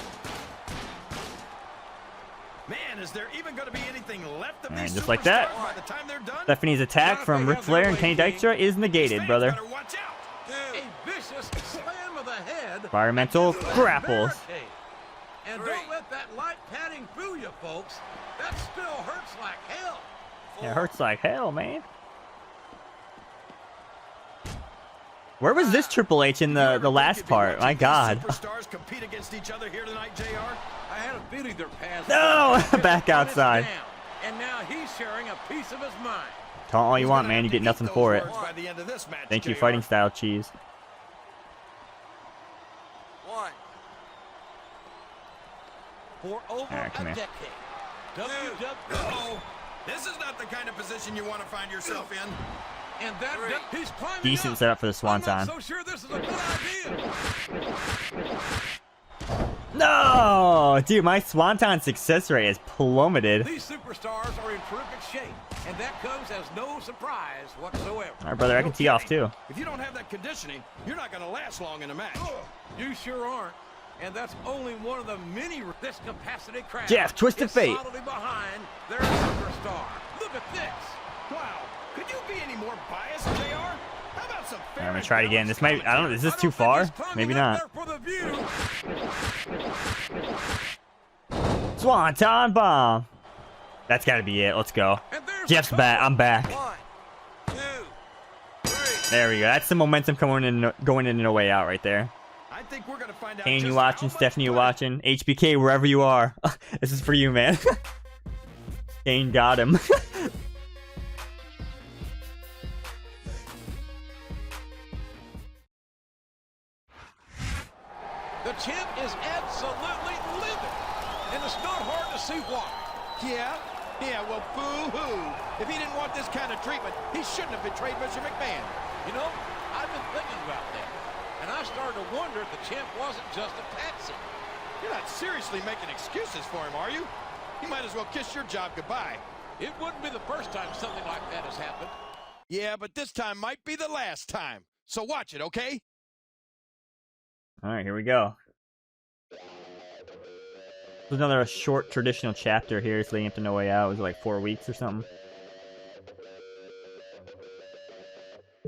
Man, is there even going to be anything left of Alright, these just like that. superstars by the time they're done? Stephanie's attack from Ric Flair and Kenny Dykstra is negated, Fans brother. better watch out. A vicious slam of the head. Environmental grapples. Barricade. And don't let that light padding fool you, folks. That still hurts like hell. Yeah, it hurts like hell, man. Where was this Triple H in the last part? My God. Superstars compete against each other here tonight, JR. I had a feeling their paths. No! would Back cross outside. down. And now he's sharing a piece of his mind. Taunt all you want, man. You get nothing for it. By the end of this match, Thank you, JR. fighting style cheese. For over Alright, come a here. decade. Uh-oh. This is not the kind of position you want to find yourself in. And that he's climbing Decent up. setup for the I'm Swanton. not so sure this is a good idea. No! Dude, my Swanton success rate has plummeted. These superstars are in terrific shape, and that comes as no surprise whatsoever. Alright, brother, I can tee off too. If you don't have that conditioning, you're not going to last long in a match. You sure aren't. And that's only one of the many this capacity crowd. Jeff, Twisted is Fate. solidly behind their superstar. Look at this. Wow. Could you be any more biased, JR? How about some fair I'm gonna and try it again. This might, I don't know, is this I too don't think far? he's climbing Maybe up not. there for the view. Swanton bomb. That's gotta be it. Let's go. And there's Jeff's the back. I'm back. 1, 2, 3. There we go. That's the momentum going in and a way out right there. I think we're going to find out. Kane, you just watching? how much Stephanie, you better- watching? HBK, wherever you are. This is for you, man. Kane got him. The champ is absolutely livid, and it's not hard to see why. Yeah, Yeah, well, boo-hoo. If he didn't want this kind of treatment, he shouldn't have betrayed Mr. McMahon. You know, I've been thinking about that. And I started to wonder if the champ wasn't just a patsy. You're not seriously making excuses for him, are you? You might as well kiss your job goodbye. It wouldn't be the first time something like that has happened. Yeah, but this time might be the last time. So watch it, okay? All right, here we go. There's another short traditional chapter here. It's leading up to No Way Out. It was like 4 weeks or something.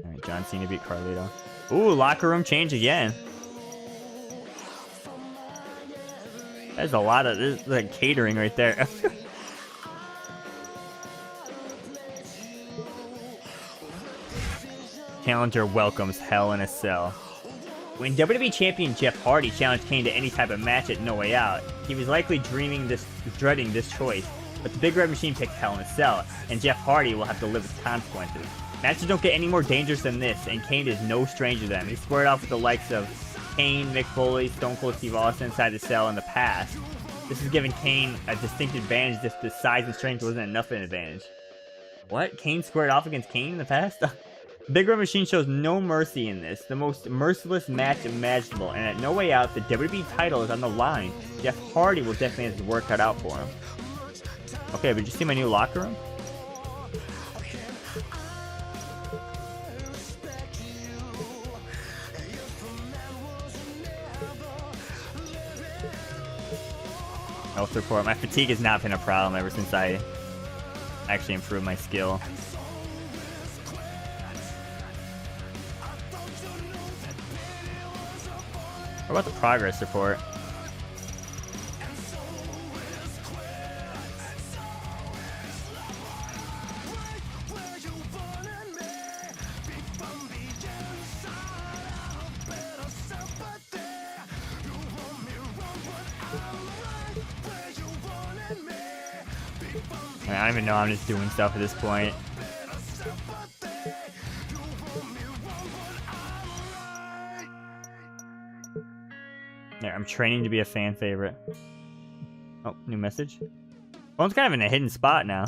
All right, John Cena beat Carlito. Ooh, locker room change again. There's a lot of this is like catering right there. Challenger welcomes Hell in a Cell. When WWE Champion Jeff Hardy challenged Kane to any type of match at No Way Out, he was likely dreading this choice, but the Big Red Machine picked Hell in a Cell, and Jeff Hardy will have to live with consequences. Matches don't get any more dangerous than this, and Kane is no stranger to them. He squared off with the likes of Kane, Mick Foley, Stone Cold Steve Austin inside the cell in the past. This has given Kane a distinct advantage if the size and strength wasn't enough of an advantage. What? Kane squared off against Kane in the past? Big Red Machine shows no mercy in this, the most merciless match imaginable, and at No Way Out, the WWE title is on the line. Jeff Hardy will definitely have his work cut out for him. Okay, but did you see my new locker room? Health report. My fatigue has not been a problem ever since I actually improved my skill. What about the progress report? I don't even know, I'm just doing stuff at this point. There, I'm training to be a fan favorite. Oh, new message. Phone's kind of in a hidden spot now.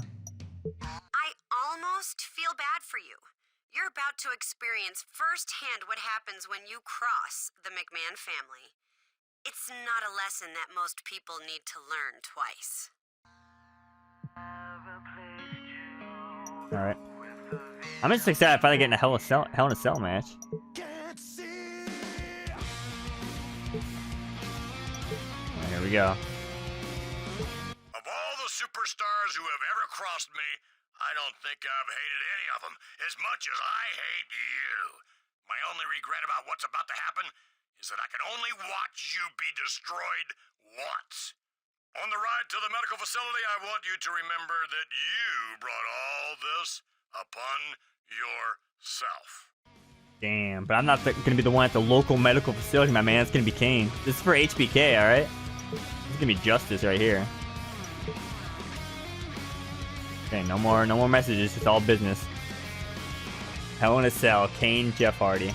I almost feel bad for you. You're about to experience firsthand what happens when you cross the McMahon family. It's not a lesson that most people need to learn twice. Alright. I'm just excited I finally get in a Hell in a Cell match. Here we go. Of all the superstars who have ever crossed me, I don't think I've hated any of them as much as I hate you. My only regret about what's about to happen is that I can only watch you be destroyed once. On the ride to the medical facility, I want you to remember that you brought all this upon yourself. Damn, but I'm not gonna be the one at the local medical facility, my man. It's gonna be Kane. This is for HBK, alright? This is gonna be justice right here. Okay, no more messages. It's all business. Hell in a Cell, Kane, Jeff Hardy.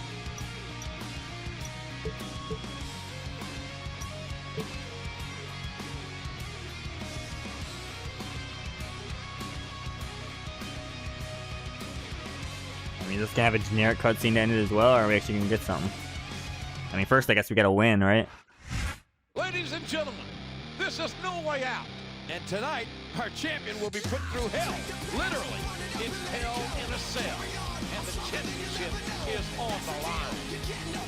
I mean, this can have a generic cutscene to end it as well, or are we actually gonna get something? I mean, first I guess we gotta win, right? Ladies and gentlemen, this is No Way Out. And tonight, our champion will be put through hell. Literally. It's Hell in a Cell. And the championship is on the line.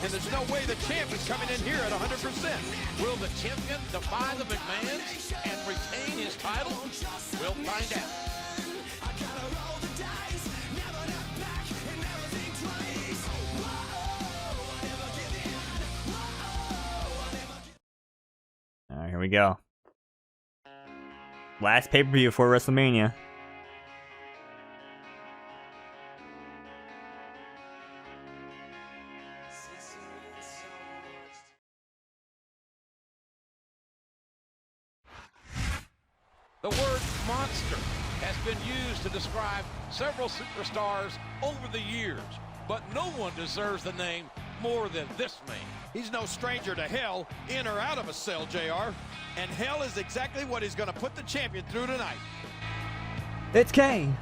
And there's no way the champ is coming in here at 100%. Will the champion defy the McMahons and retain his title? We'll find out. Alright, here we go. Last pay-per-view before WrestleMania. The word monster has been used to describe several superstars over the years, but no one deserves the name more than this man. He's no stranger to hell, in or out of a cell, JR. And hell is exactly what he's going to put the champion through tonight. It's Kane.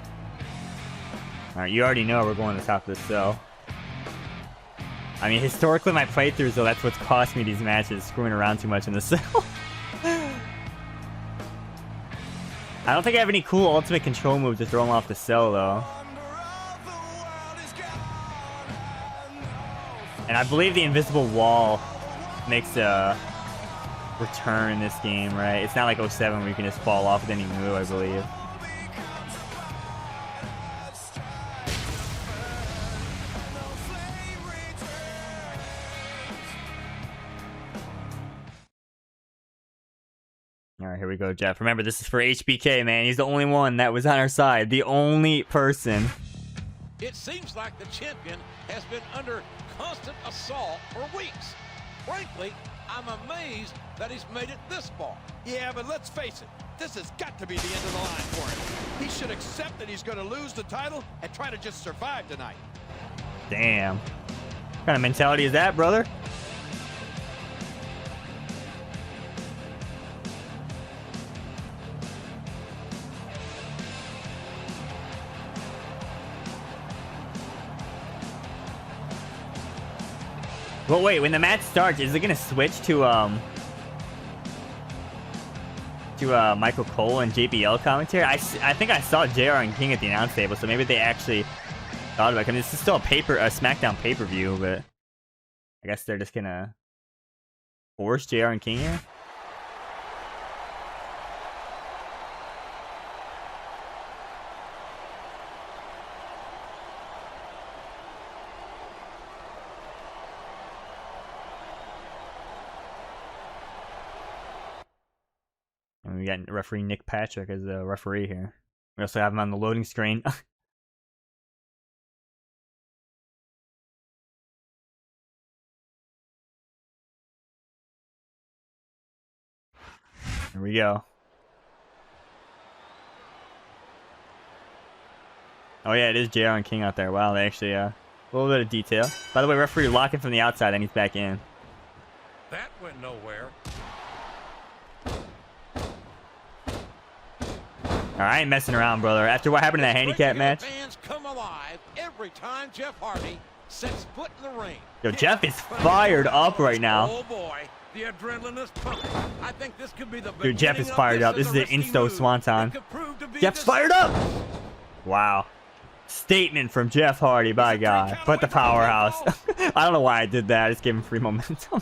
Alright, you already know we're going to the top of the cell. I mean, historically, my playthroughs, though, that's what's cost me these matches, screwing around too much in the cell. I don't think I have any cool ultimate control moves to throw him off the cell, though. And I believe the invisible wall makes a return in this game, right? It's not like 07 where you can just fall off with any move, I believe. Alright, here we go, Jeff. Remember, this is for HBK, man. He's the only one that was on our side. The only person. It seems like the champion has been under constant assault for weeks. Frankly, I'm amazed that he's made it this far. Yeah, but let's face it, this has got to be the end of the line for him. He should accept that he's going to lose the title and try to just survive tonight. Damn. What kind of mentality is that, brother? Well, wait, when the match starts, is it gonna switch to Michael Cole and JBL commentary? I think I saw JR and King at the announce table, so maybe they actually thought about it. I mean, this is still a SmackDown pay-per-view, but I guess they're just gonna force JR and King here. And we got referee Nick Patrick as the referee here. We also have him on the loading screen. Here we go. Oh yeah, it is JR and King out there. Wow, they actually, a little bit of detail. By the way, referee locking from the outside, then he's back in. That went nowhere. I ain't messing around, brother. After what happened in that handicap match. Fans come alive every time Jeff Hardy sets foot in the ring. Yo, Jeff is fired up right now. Oh boy, the adrenaline is pumping. I think this could be the Dude, Jeff is fired up. This is an insto swanton. Jeff's fired up. Wow. Statement from Jeff Hardy, by God. But the powerhouse. I don't know why I did that. I just gave him free momentum.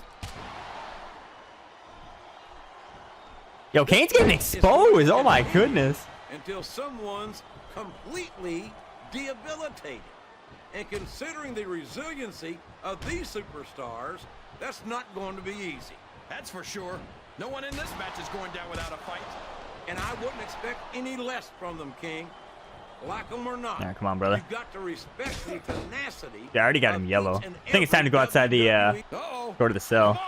Yo, Kane's getting exposed. Oh my goodness. Until someone's completely debilitated. And considering the resiliency of these superstars, that's not going to be easy. That's for sure. No one in this match is going down without a fight. And I wouldn't expect any less from them, King. Like them or not. Yeah, come on, brother. You've got to respect the tenacity. Yeah, I already got him yellow. I think it's time to go outside the, go to the cell.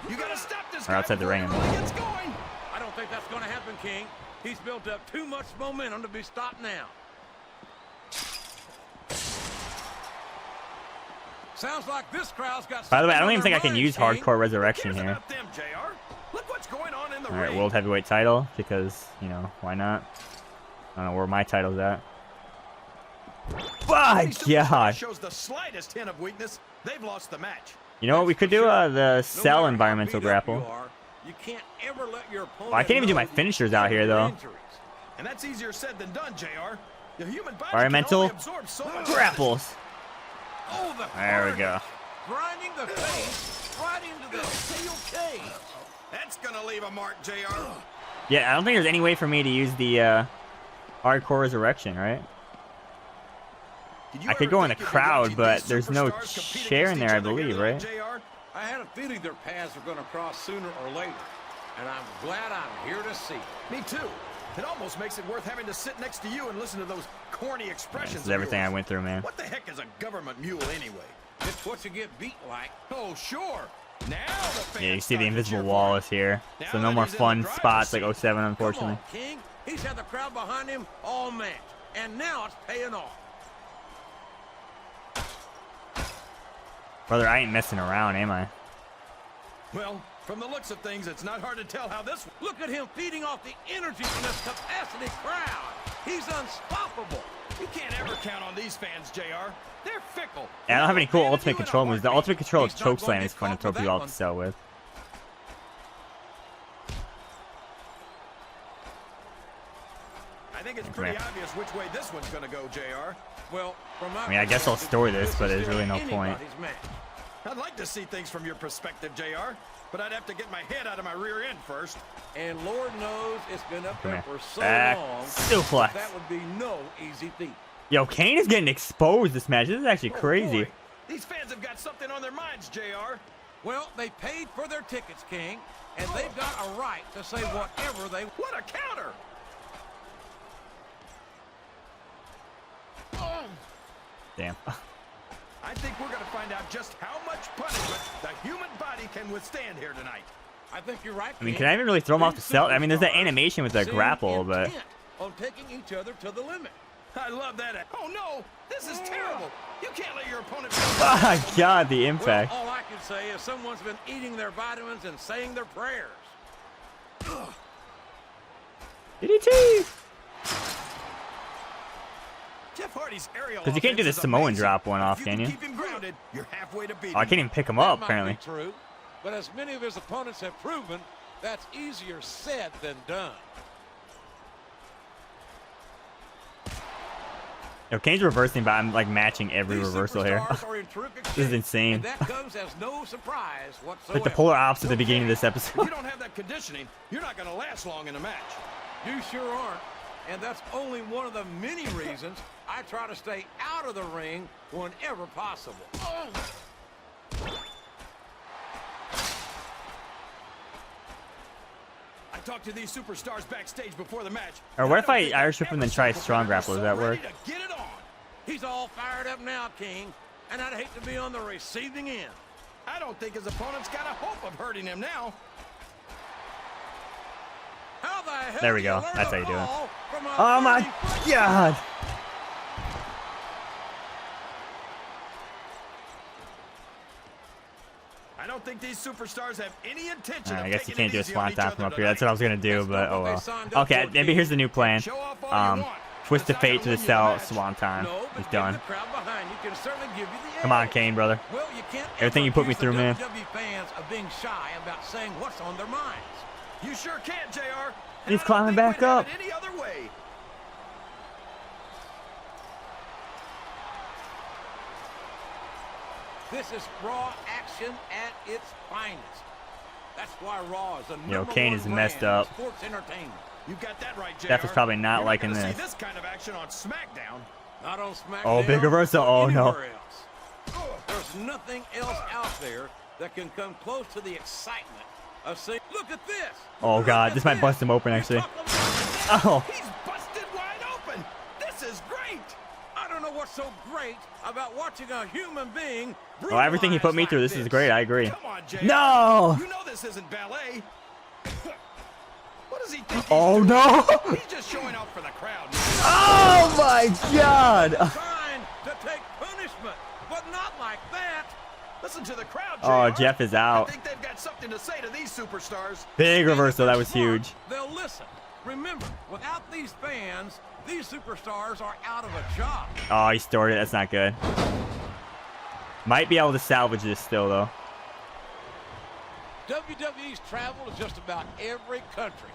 You gotta stop this or outside the ring. I don't think that's going to happen, King. He's built up too much momentum to be stopped now. Sounds like this crowd's got. By the way, I don't even think I can use Hardcore Resurrection here. Look what's going on in the Alright, World Heavyweight title, because, you know, why not? I don't know where my title's at. My God! Shows the slightest hint of weakness. They've lost the match. You know what? We could do the cell environmental grapple. You can't ever let your opponent. Oh, I can't even do my finishers out here though. And that's easier said than done, JR. The human body environmental can only absorb so much grapples. Oh, there we go. Grinding the face right into the steel cage. That's gonna leave a mark, JR. Yeah, I don't think there's any way for me to use the Hardcore Resurrection, right? I could go in the crowd, but there's no chair in there, I believe, right? I had a feeling their paths were going to cross sooner or later, and I'm glad I'm here to see. Me too. It almost makes it worth having to sit next to you and listen to those corny expressions. This is everything I went through, man. What the heck is a government mule anyway? It's what you get beat like. Oh, sure. Now the fans yeah, you see the invisible wall is here, so no more fun spots like 07, unfortunately. Come on, King. He's had the crowd behind him all match, and now it's paying off. Brother, I ain't messing around, am I? Well, from the looks of things, it's not hard to tell how this... Look at him feeding off the energy from this capacity crowd. He's unstoppable. You can't ever count on these fans, JR. They're fickle. Yeah, I don't have any cool ultimate control moves. The ultimate control of He's not chokeslam gonna is get fun to caught throw with people that off the cell with. I think it's pretty obvious which way this one's going to go, JR. Well, from my I mean, I guess I'll story this, but there's really no point. I'd like to see things from your perspective, JR, but I'd have to get my head out of my rear end first. And Lord knows it's been up there for so long. Suplex. That would be no easy feat. Yo, Kane is getting exposed this match. This is actually crazy. Boy. These fans have got something on their minds, JR. Well, they paid for their tickets, King, and they've got a right to say whatever they... What a counter! Damn. I think we're going to find out just how much punishment the human body can withstand here tonight. I think you're right. I mean, can I even really throw him off the cell? I mean, there's that animation with the grapple, but... On taking each other to the limit. I love that. Oh, no! This is terrible! You can't let your opponent... Oh, my God, the impact. Well, all I can say is someone's been eating their vitamins and saying their prayers. DDT! Jeff Hardy's aerial Because you can't do the Samoan drop one off, can you? Keep him grounded, you're halfway to beat Oh, I can't even pick him up, apparently. True, but as many of his opponents have proven, that's easier said than done. Yo, Kane's reversing, but I'm like matching every reversal here. This is insane. And that comes as no surprise whatsoever. Like the polar opposite at the beginning of this episode. If you don't have that conditioning, you're not going to last long in a match. You sure aren't. And that's only one of the many reasons I try to stay out of the ring whenever possible. I talked to these superstars backstage before the match. Or what if I Irish whip him and then try strong grapple? Does that work? Get it on. He's all fired up now, King, and I'd hate to be on the receiving end. I don't think his opponent's got a hope of hurting him now. How the hell There we go. That's how you do it. it. Oh my God! I don't think these superstars have any intention of I guess you taking can't do a it easy on swanton each from other up here. That's what I was gonna do, but oh well. Okay, maybe here's the new plan. Twist of fate to the cell, swanton. He's done. Come on, Kane, brother. Well, you can't Everything you put me through, man. WWE fans are being shy about saying what's on their minds. You sure can, JR. He's climbing back up. Any other way. This is Raw action at its finest. That's why Raw is a Yo, number Kane one is messed brand up. of sports entertainment. You got that right, JR. Steph is probably not liking You're this. See this kind of action on SmackDown. Not on SmackDown. Oh, big reversal. Oh no. There's nothing else out there that can come close to the excitement of saying, look at this. Oh God, this might bust him open actually. Oh. He's busted wide open. This is great. I don't know what's so great about watching a human being. Oh, everything he put me through, this is great. I agree. Come on, JR. No. You know this isn't ballet. What does he think? Oh no. He's just showing off for the crowd. Oh my God. Trying to take punishment, but not like that. Listen to the crowd, JR. Oh, Jeff is out. I think they've got something to say to these superstars. Big reversal. That was huge. They'll listen. Remember, without these fans, these superstars are out of a job. Oh, he stored it. That's not good. Might be able to salvage this still, though. WWE's traveled to just about every country.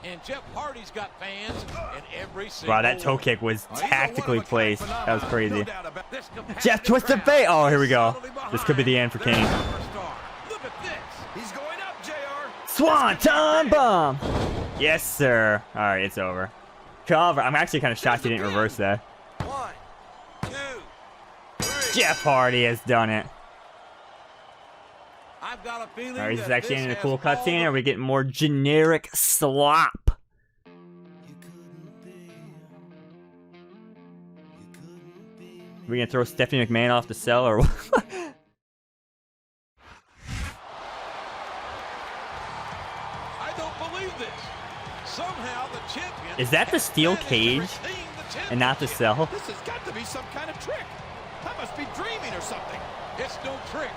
And Jeff Hardy's got fans in every single Wow, that toe one. kick was tactically placed. That was crazy. No doubt about this competitive Jeff twisted crowd fate. Oh, here we is go. solidly This could be the end for behind Kane. their superstar. Look at this. He's going up, JR. Swanton bomb. Yes, sir. All right, it's over. Cover. I'm actually kind of shocked he didn't reverse that. 1, 2, 3. Jeff Hardy has done it. I've got a feeling All right, this is that actually this in a has cool all cutscene. the- Are we getting more generic slop? We gonna throw Stephanie McMahon off the cell or what? I don't believe this. Somehow the champion Is that the steel has managed to cage retain the and not the championship. cell? This has got to be some kind of trick. I must be dreaming or something. It's no trick.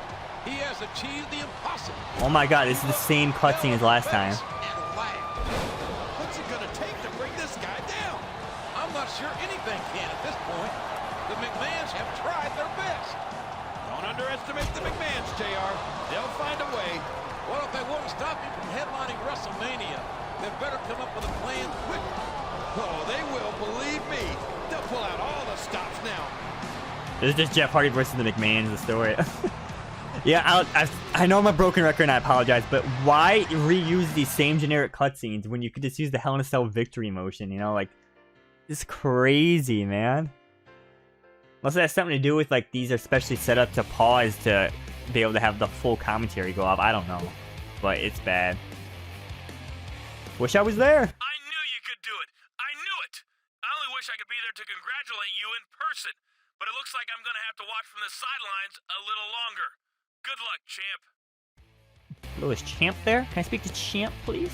He has achieved the impossible. Oh my God, this is the same cutscene as last time. What's it gonna take to bring this guy down? I'm not sure anything can at this point. The McMahons have tried their best. Don't underestimate the McMahons, JR. They'll find a way. Well, if they want to stop him from headlining WrestleMania, they better come up with a plan quick. Oh, they will, believe me. They'll pull out all the stops now. This is just Jeff Hardy versus the McMahons, the story. Yeah, I know I'm a broken record and I apologize, but why reuse these same generic cutscenes when you could just use the Hell in a Cell victory motion, you know? Like, it's crazy, man. Unless it has something to do with, like, these are specially set up to pause to be able to have the full commentary go up. I don't know. But it's bad. Wish I was there. I knew you could do it. I knew it. I only wish I could be there to congratulate you in person. But it looks like I'm going to have to watch from the sidelines a little longer. Good luck, champ. Hello, is Champ there? Can I speak to Champ, please?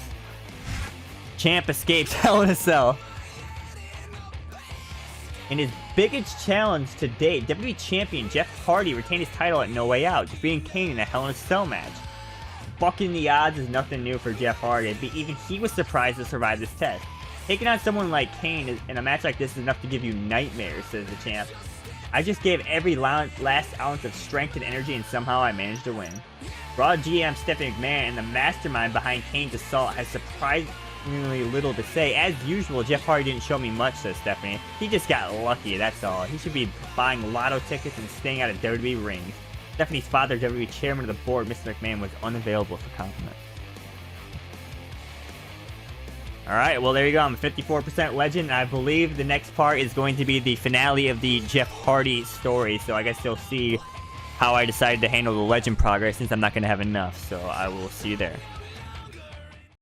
Champ escapes Hell in a Cell. In his biggest challenge to date, WWE Champion Jeff Hardy retained his title at No Way Out, defeating Kane in a Hell in a Cell match. Bucking the odds is nothing new for Jeff Hardy, but even he was surprised to survive this test. Taking on someone like Kane in a match like this is enough to give you nightmares, says the champ. I just gave every last ounce of strength and energy and somehow I managed to win. Raw GM Stephanie McMahon and the mastermind behind Kane's assault has surprisingly little to say. As usual, Jeff Hardy didn't show me much, says Stephanie. He just got lucky, that's all. He should be buying lotto tickets and staying out of WWE rings. Stephanie's father, WWE Chairman of the Board, Mr. McMahon, was unavailable for comment. Alright, well there you go. I'm a 54% legend. I believe the next part is going to be the finale of the Jeff Hardy story. So I guess you'll see how I decided to handle the legend progress since I'm not going to have enough. So I will see you there.